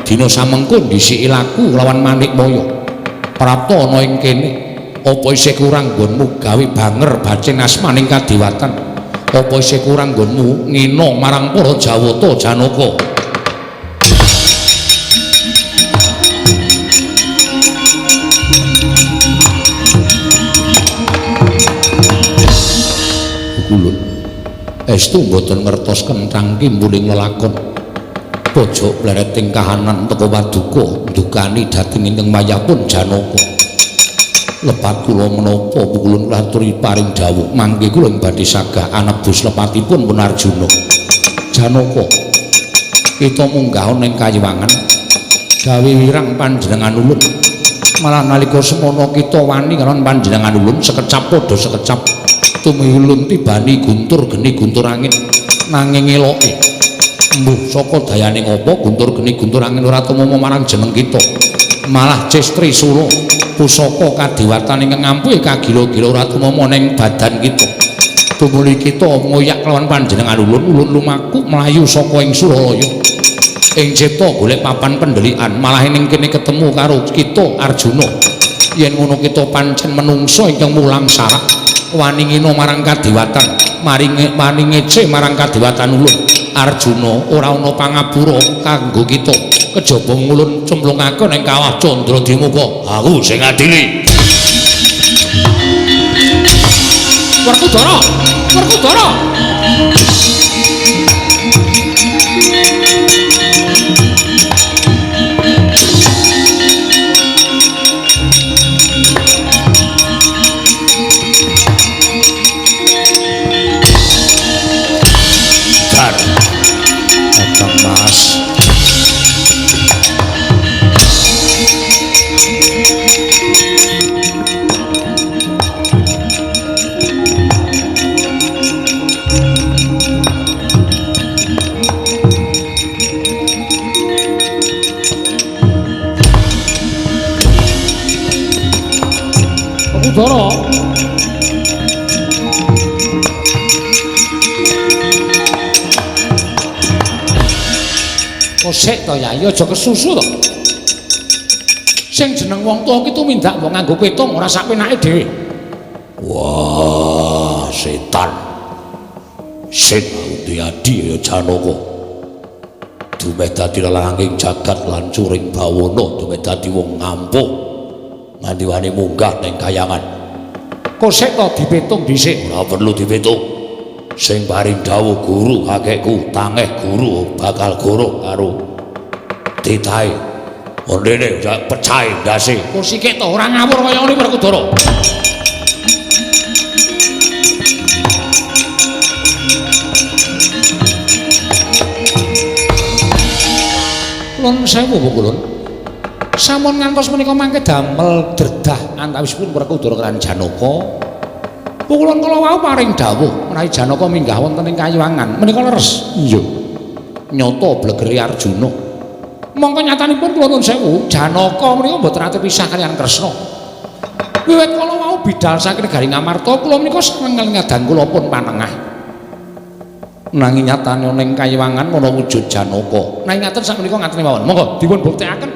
Dina samengko ndhisiki laku lawan Manikmaya. Prapta ana ing kene, apa isih kurang nggonmu gawe banger bacing asmaning kadewatan? Apa isih kurang nggonmu ngina marang para Jawata Janaka? Ulun estu mboten ngertos kenthang kimbuling lelakon pojok plereting kahanan teka Paduka ndukani dhateng ingkang mayapun Janaka. Lepat kula menapa ulun aturi paring dawuh mangke kula badhe sagah anebus lepatipun pun Arjuna. Janaka kita munggah ning Kayiwangan gawe wirang panjenengan ulun, malah nalika semana kita wani kaliyan panjenengan ulun sekecap padha sekecap tumihulun tibani guntur geni guntur angin nanging eloke mbuh saka dayaning apa guntur geni guntur angin ora tumama marang jeneng kita, malah cestri sura pusaka kadewatan ingkang ngampuhi kagila-gila ora tumama ning badan kita. Tumuli kita ngoyak kelawan panjenengan ulun lumaku mlayu saka ing Suralaya ing cipta golek papan pendelikan, malah ning kene ketemu karo kita Arjuna. Yen ngono kita pancen menungso ingkang mulang sarak wani ngina marang kadewatan, mari ngece marang kadewatan ulun. Arjuna ora ana pangapura kanggo kita, kejaba ulun cemplungake ning kawah Candradimukha. Aku sing adili. Werkudara, Werkudara. Mas Werkudara. Kosek to Yayi aja kesusu to. Sing jeneng wong tuwa ki tumindak mbok nganggo pitung ora sak penake dhewe. Wah, setan. Sing adi ya Janaka. Dumeh dadi lelanging jagat lan curing bawana, dumeh dadi wong ngampuh. Nganti wani munggah ning kayangan. Kosek to dipitung dhisik. Ora perlu dipitung. Sing paring dawuh guru kakekku, tangeh guru bakal guru karo titahe. Ondene pecahe ndase. Kursi kek to ora ngawur kaya ngene Werkudara. Kulon sewu Bu Kulon. Sampun ngantos menika mangke damel dredah antawisipun Werkudara lan Janaka. Bu Kulon kala wau paring dawuh menawi Janaka minggah wonten ing Kayuwangan menika leres. Iya. Nyata blegere Arjuna. Mongko nyatanipun kula nuwun sewu, Janaka menika mboten ate pisah kaliyan Kresna. Wiwit kala wau bidhal saking negari Ngamarta, kula menika seneng ngadang kula pun panengah. Nanging nyatane ning Kayuwangan ana wujud Janaka. Nanging ngaten sakmenika ngaten mawon. Monggo dipun buktekaken.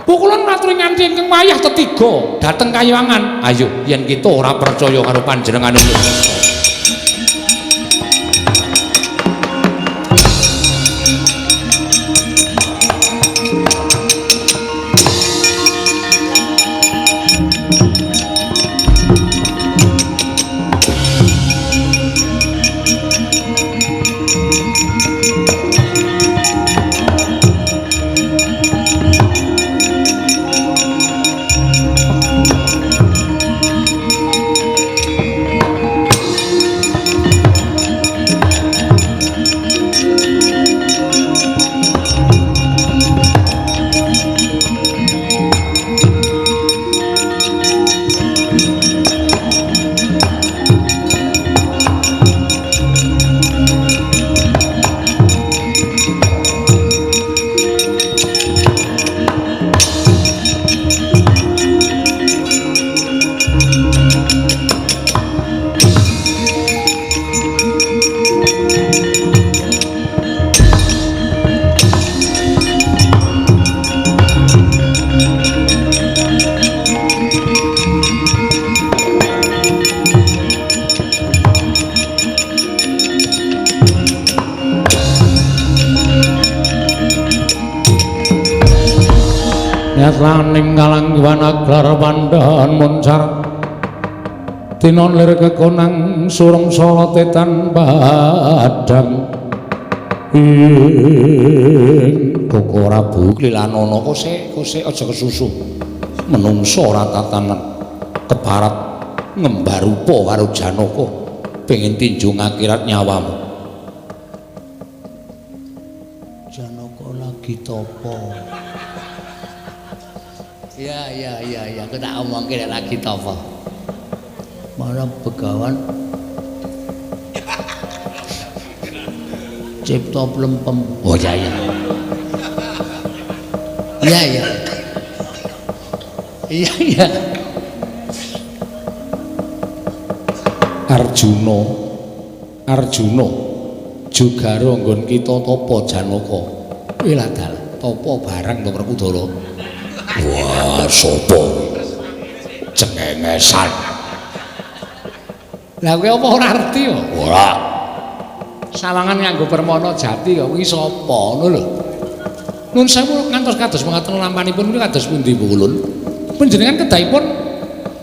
Bu kula ngaturi nganti ingkang wayah tetiga dhateng Kayuwangan. Ayo yen kita ora percaya karo panjenenganipun. Laning kalanggiwan aglar pandhan muncar tinon lir kekonang surung sala tetan padang koko rabu klilanana kosek aja kesusu menungso ora tatanan kebarat ngembar rupa karo Janaka pengin tinju ngakhirat nyawamu. Janaka lagi topo? Ya, aku tak omongke nek lagi topo. Mana begawan cipta plempem. Oh ya. Iya. Arjuna Jugara nggon kita topo Janaka. Kuwi ladal topo bareng to Werkudara. Wah, sapa? Cengengesan. Lah kowe apa ora ngerti kok? Ora. Sawangan nganggo permana jati kok kuwi sapa ngono lho. Nun sewu ngantos kados mengaten lampanipun niku kados pundi Bu Kulun? Panjenengan kedahipun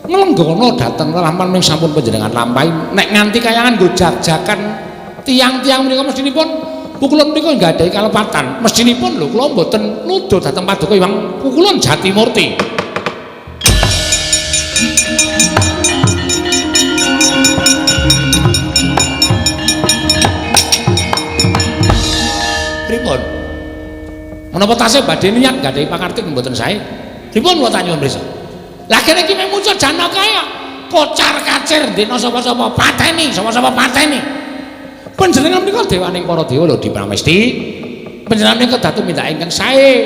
nglenggono dhateng lampan ming sampun panjenengan lampahi nek nganti kayangan nggo jag-jagan tiang-tiang menika mestinipun Bu Kulun niku nggadahi kalepatan. Mestinipun lho kula mboten nuduh dhateng Paduka Hyang Bu Kulun Jatimurti. Pripun? Menapa tasih badhe niat nggadahi pakartik mboten sae? Pripun kula tanyun prisa? Lah kene iki mung muncul Janaka ya kocar-kacir ndekno sapa-sapa pateni, sapa-sapa pateni. Panjenengan menika dewaning para dewa lho dipramesti. Panjenengan menika datu mindak ingkang sae.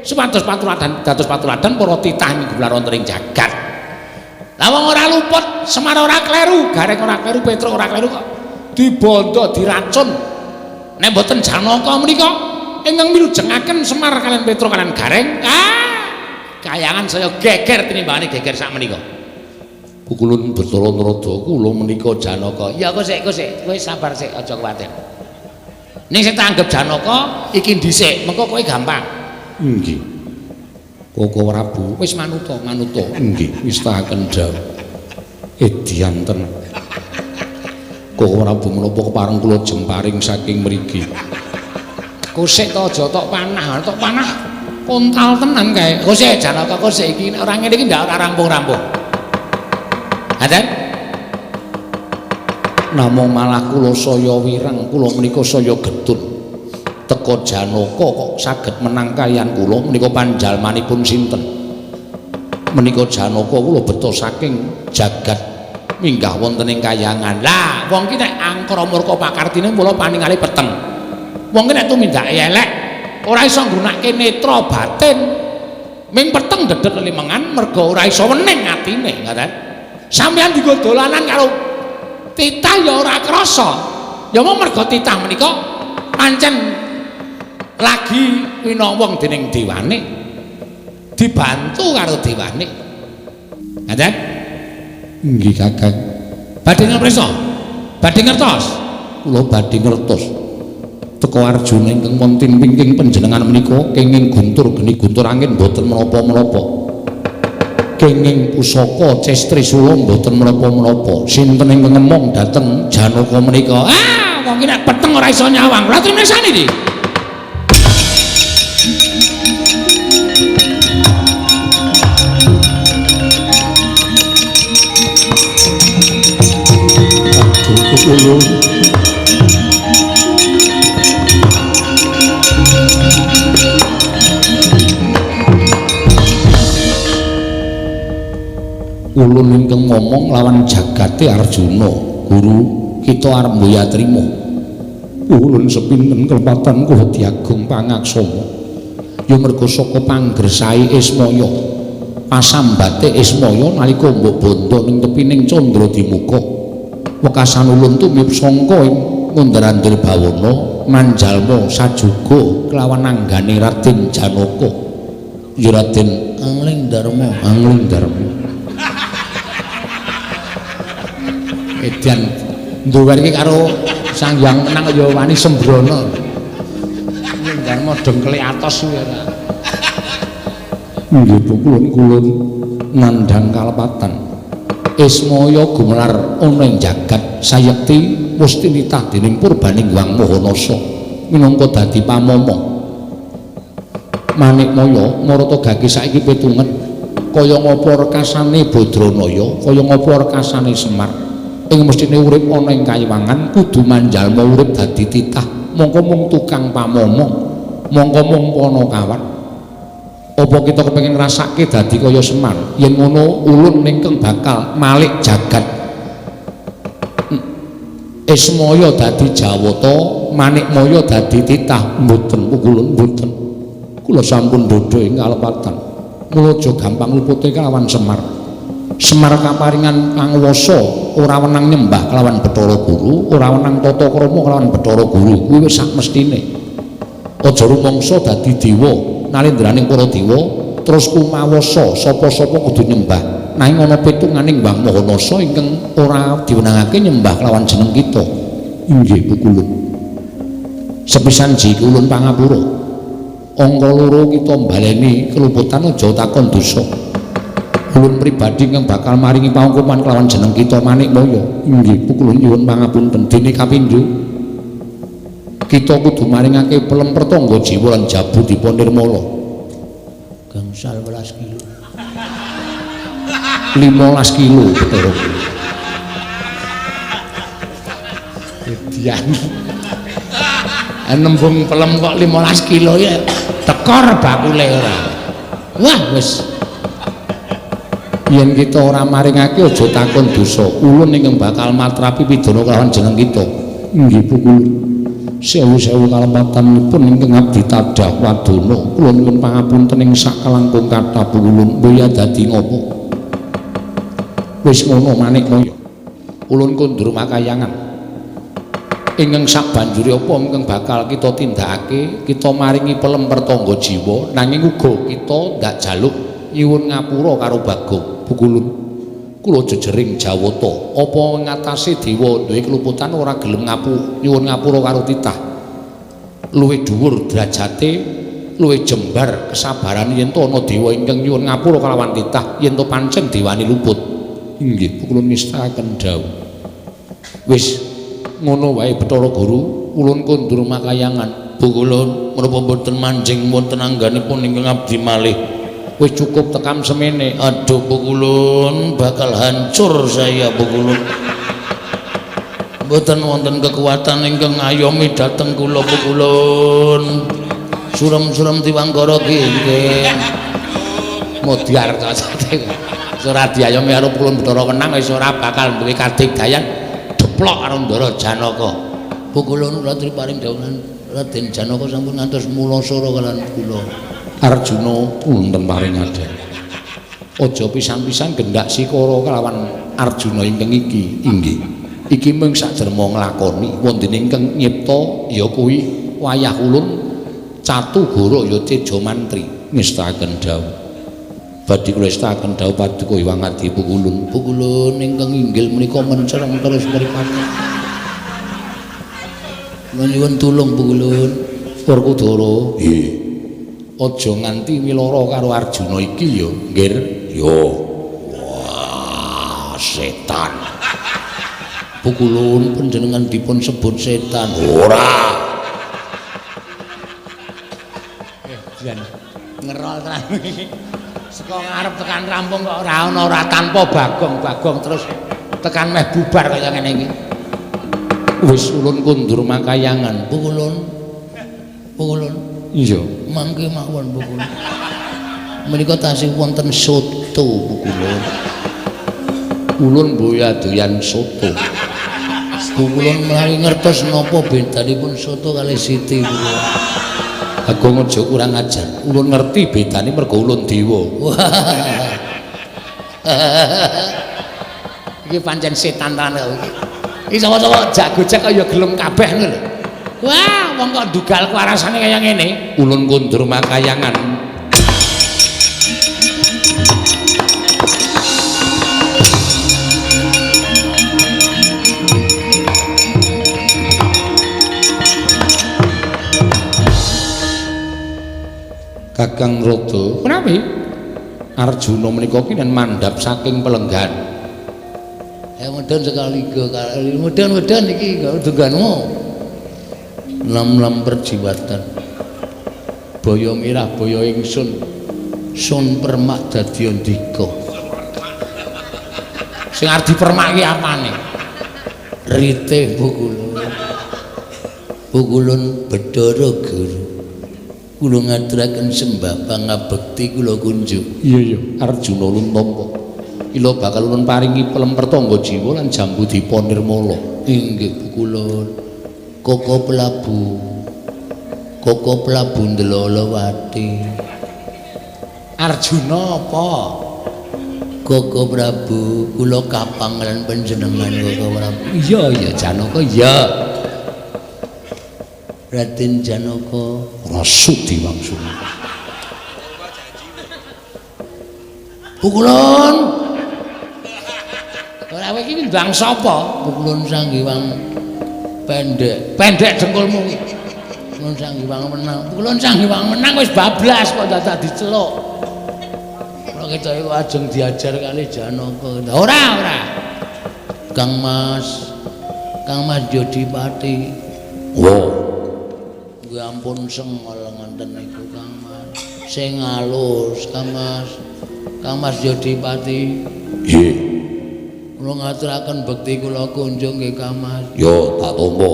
Supados patuladan dados patuladan para titah ing gular wonten ing jagat. Lah wong ora luput, Semar ora kleru, Gareng ora kleru, Petruk ora kleru kok dibondo diracun. Nek mboten Janaka menika ingkang milujengaken Semar kalian Petruk kalian Gareng, kayangan saya geger tinimbangane geger sak menika. Pukulun Bathara Narada kula menika Janaka. Ya kok sik kowe sabar sik aja kuwatir. Ning sing tak anggap Janaka iki dhisik, mengko kowe gampang. Nggih. Koko Prabu wis manuta nggih wis tahaken dawuh edianten Koko Prabu menapa kepareng kula jemparing saking mriki kosek to aja tok panah kontal tenan kae kosek Janaka kosek iki ora ngene iki ndak ora rampung-rampung adan namung malah kula saya wireng kula menika saya gedun teko Janaka kok saged menang kaliyan kula menika panjalmanipun sinten menika Janaka kula beto saking jagat minggah wonten ing kayangan lah wong ki nek angkara murka pakartine mula paningali peteng wong ki nek tumindake elek ora iso nggunakake netra batin ming peteng dedet limengan merga ora iso wening atine ngoten sampeyan dienggo dolanan karo titah ya ora krasa ya mung merga titah menika pancen lagi winawong dening dewane dibantu karo dewane ngaten nggih Kakang badhe ngeprisa badhe ngertos kula badhe ngertos teko Arjuna ingkang wonten pingking panjenengan menika kenging guntur geni guntur angin mboten menapa-menapa kenging pusaka cestri sula mboten menapa-menapa sinten ingkang ngemong dhateng Janaka menika wong ki nek peteng ora iso nyawang lha trimesane iki ulun ingkang ngomong lawan jagate Arjuna guru kita arep mboya trima ulun sepinten kelepatan kula diagung pangaksama ya merga saka panggresai Ismaya pasambate Ismaya nalika mbok bondo ning tepining Candra Dimuka wekasan ulun tumip sangka ing ngundarandir bawana manjalma sajuga kelawan anggane Raden Janaka ya Raden angling darma edian nduwer iki karo Sang Hyang Menang ya wani sembrono angling darma dengkele atos kuwi ora nggih kulun nandhang kalepatan Ismaya gumelar ana ing jagat sayekti musti nitah dening Purbaning Hyang Mahanasa minangka dadi pamomong Manikmaya marata gage saiki pitunget kaya ngapa rekasane Badranaya kaya ngapa rekasane Semar ing mestine urip ana ing kayiwangan kudu manjalma urip dadi titah mongko mung tukang pamomong mongko mung Panakawan apa kita kepengin ngrasake dadi kaya Semar yen ngono ulun ingkang bakal malik jagat Ismaya dadi Jawata Manikmaya dadi titah mboten ulun mboten kula sampun dodho ing kalepatan mula aja gampang lupute kelawan Semar kaparingan pangwasa ora wenang nyembah kelawan Bathara Guru ora wenang tata krama kelawan Bathara Guru kuwi wis sak mestine aja rumangsa dadi dewa nalendraning para dewa terus kumawasa sapa-sapa kudu nyembah nanging ana pitunganing Hyang Mahanasa ingkang ora diwenangake nyembah kelawan jeneng kita inggih Pukulun sepisan ji ulun pangapura angka loro kita mbaleni keluputan aja takon dosa ulun pribadi ingkang bakal maringi pangkuman kelawan jeneng kita Manikmaya inggih Pukulun nyuwun pangapunten dene kapindho kita kudu maringake pelem pertangga jiwa lan jabu dipun nirmala gangsal 11 kilo 15 kilo Bathara edian nembung pelem kok 15 kilo ya tekor bakule ora wah wis yen kita ora maringake aja takon dosa ulun ingkang bakal matrapi pidana kelawan jeneng kita inggih Pukulun sewu-sewu kalempatanipun ingkang abdi tadah wadana kula nyuwun pangapunten ing sakalangkung kathah Pukulun mboya dadi ngopo Wis ngono Manikmaya. Ulun kondur makayangan. Ingkang sabanjure apa ingkang bakal kita tindakake, kita maringi pelem pertangga jiwa, nanging uga kita ndak jaluk nyuwun ngapura karo Bagong. Pukulun kula jejering jawata, apa ngatasi dewa duwe keluputan ora gelem nyuwun ngapura karo titah. Luwih dhuwur derajate, luwih jembar kesabaran yen to ana dewa ingkang nyuwun ngapura kalawan titah yen to pancen dewani luput. Inggih, pukulun ngestakaken dawuh. Wis ngono wae Bathara Guru, ulun kondur makayangan. Pukulun menapa boten manjing wonten angganipun ingkang abdi malih. Wis cukup tekam semene. Aduh Pukulun, bakal hancur saya Pukulun. Boten wonten kekuatan ingkang ngayomi dhateng kula Pukulun. Surem-surem Tiwanggara kenging. Modyar cacate. Ora diayomi karo Pukulun Bathara Wenang wis ora bakal duwe kadigdayan deplok karo Ndara Janaka. Pukulun kula triparing dawuhan Raden Janaka sampun ngantos mulasara kaliyan kula. Arjuna punten paring aden. Aja pisan-pisan gendak sikara kalawan Arjuna ingkang iki. Inggih. Iki mung saderma nglakoni wonten ingkang nyipta ya kuwi wayah ulun Catugara ya Teja Mantri. Ngestakaken dawuh. Badhe kula estakaken dawuh paduka Hyang Adi Pukulun. Pukulun ingkang inggil menika mencereng terus mripate. Nyuwun tulung Pukulun. Werkudara. Nggih. Aja nganti wilara karo Arjuna iki ya, nggir. Ya. Wah, setan. Pukulun panjenengan dipun sebut setan. Ora. Jan ngerol tenan. Saka ngarep tekan rampung kok ora ana ora tanpa Bagong terus tekan meh bubar kaya ngene iki. Wis ulun kondur makayangan. Pukulun. Iya, mangke mawon Pukulun. Menika tasih wonten soto Pukulun. Ulun boya doyan soto. Pukulun mlari ngertos napa bedanipun soto kalih Siti Pukulun. Agung aja kurang ajar. Ulun ngerti bedane mergo ulun dewa. Iki pancen setan tenan iki. Iki sapa-sapa jago-jago kaya gelem kabeh ngono lho. Wah, wong kok dugal kuarasane kaya ngene. Ulun kondur makayangan. Kakang Rada, menawi Arjuna menika kinen mandhap saking pelenggan. Medon sekali medon iki duganmu. Lam-lam perjiwatan. Boyo mirah boyo ingsun. Sun permak dadi ndika. Sing arep dipermak iki apane? Rite Pukulun. Pukulun Bathara Guru. Kula ngaturaken sembah pangabekti kula kunjuk. Iya Arjuna ulun tampa. Ila bakal ulun paringi pelem pertangga jiwa lan jambu dipa nirmala. Inggih Pukulun. Koko Prabu Ndelalawati. Arjuna apa? Koko Prabu, kula kapang lan panjenengan Koko Prabu. Iya Janaka iya. Raden Janaka rasuk diwangsul. Pukulun. Ora kowe iki ndang sapa? Pukulun Sanghyang pendek dengkulmu iki. Pukulun Sanghyang menang. Pukulun Sanghyang menang wis bablas kok dadak diceluk. Ora kita iku ajeng diajar kali Janaka. Ora. Kang Mas Jodipati. Wo. Ya ampun sengol ngenten niku Kang Mas. Sing alus Kang Mas Jodipati. Nggih. Kula ngaturaken bekti kula kunjung nggih Kang Mas. Yo tak tampa.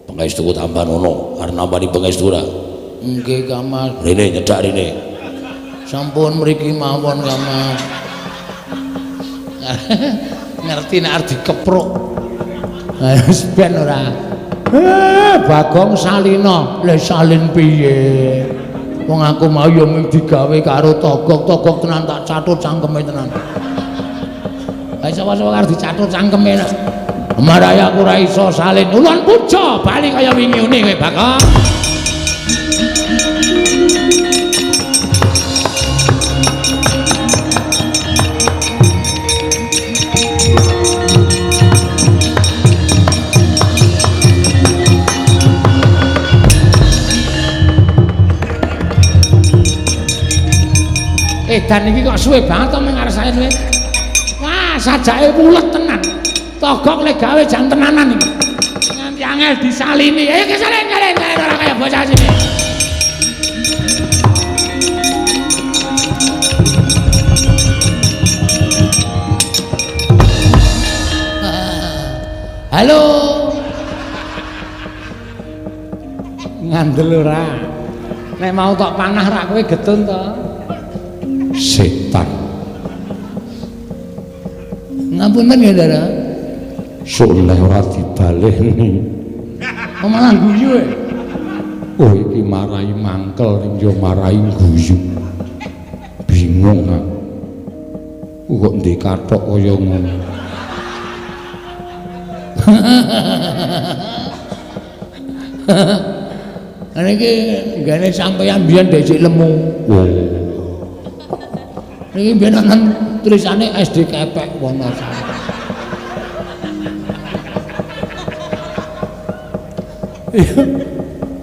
Pangestuku tambahan ana, arep nampani pangestu ora? Nggih Kang Mas. Rene nyedak rene. Sampun mriki mawon Kang Mas. Ngerti nek arep dikepruk. Wis ben ora. Bagong Salina, le salin piye? Wong aku mau ya mung digawe karo togok tenan tak catut cangkeme tenan. Lah sapa-sapa arep dicatut cangkeme nak. Maraya aku ora iso salin. Ulun puja bali kaya wingi ngene kowe, Bakong. Dan iki kok suwe banget to mengarsane kowe. Wah, sajake mulet tenan. Togok lek gawe jan tenanan iki. Nganti angel disalini. Ayo kesalin ora kaya bocah sini. Halo. Ngandel ora. Nek mau tok panah rak kowe getun to. Setan. Ngapunten ya, Dara. Soleh ora dibaleni. Malah guyu e. Oh, iki marahi mangkel ning yo marahi guyu. Bingung aku. Kok ndek kathok kaya ngono. Ana iki gane sampeyan biyen dhisik lemu. Ini biar nonton tulisannya SD Kepek Wonosari.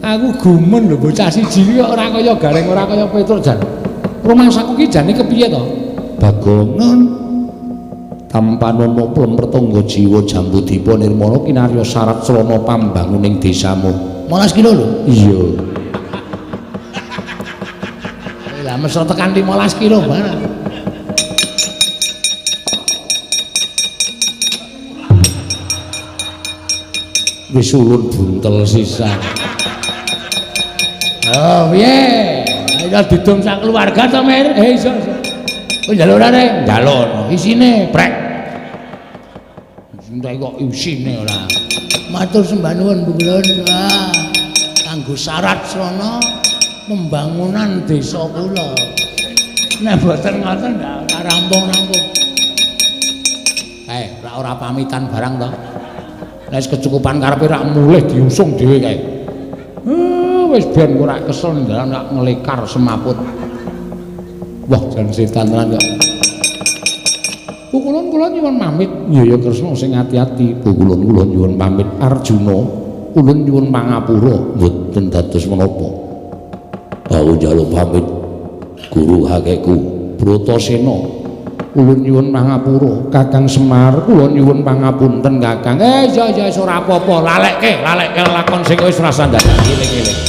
Aku gumen lho bocah siji iki ora kaya Gareng ora kaya Petruk jan. Rumangsaku ki jane kepiye to? Bagongan tampanono plem pertangga jiwa Jambudipa nirmana kinarya syarat srana pambanguning desamu. 15 kilo lho. Iya. Lah mesra tekan 15 kilo barang. Wis ulun buntel sisan. Oh, piye? Ayo didum sak keluarga to, Mir. Iso. Kok njaluk ora, Rek? Njaluk. Isine brek. Entek kok isine ora. Matur sembah nuwun Bu Kulon. Kanggo syarat srana pembangunan desa kula. Nek boten ngoten ora rampung-rampung. Ora pamitan barang to. Nek kecukupan karepe rak mulih diusung dhewe kae. Wis ben ora kesel ndalan rak ngelekar semaput. Wah, jan setan tenan kok. Bu Kulon kula nyuwun pamit. Ya Kresna sing ati-ati. Bu Kulon kula nyuwun pamit. Arjuna ulun nyuwun pangapura mboten dados menapa. Aku njaluk pamit Guru Hakeku Bratasena. Ulun nyuwun pangapura. Kakang Semar kula nyuwun pangapunten Kakang. Ya ora apa-apa, lalekke lakon sing wis rasa ndadak eling-eling.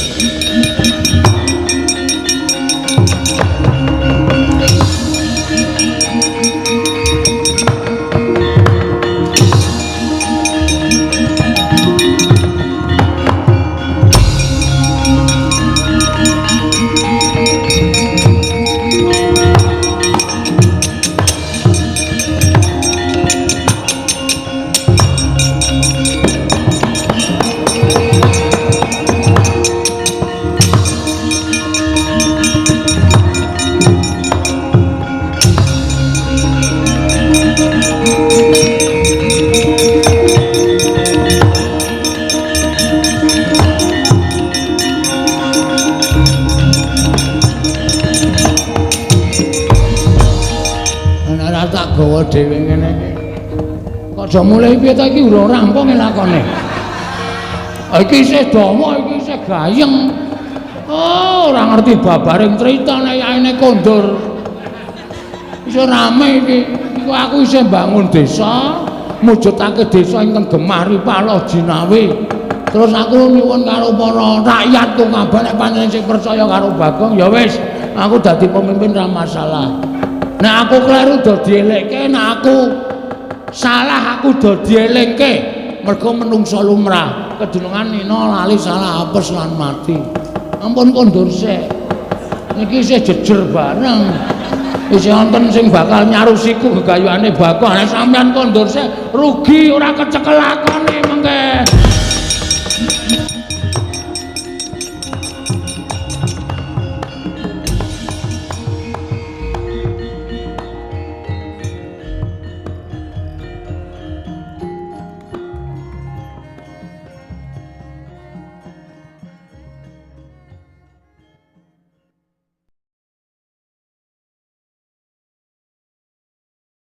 Dhewe ngene iki. Kok aja mulai piye ta iki ora rampung lakone. Iki isih dawa, iki isih gayeng. Oh, ora ngerti babaring crita nek yaene kondur. Isih rame iki. Iku aku isih bangun desa, mujudake desa ingkang gemari paloh jinawi. Terus aku nyuwun karo para rakyatku kabeh nek panjenengan sing percaya karo Bagong ya wis, aku dadi pemimpin ra masalah. Nek aku kleru do dielekke, nek aku salah aku do dielingke. Mergo menungsa lumrah, kedunungan nina lali salah apes lan mati. Ampun kondur sik. Niki isih jejer bareng. Isih wonten sing bakal nyarusiku gegayuhane Bagong. Nek sampean kondur sik rugi ora kecekel lakone mengke.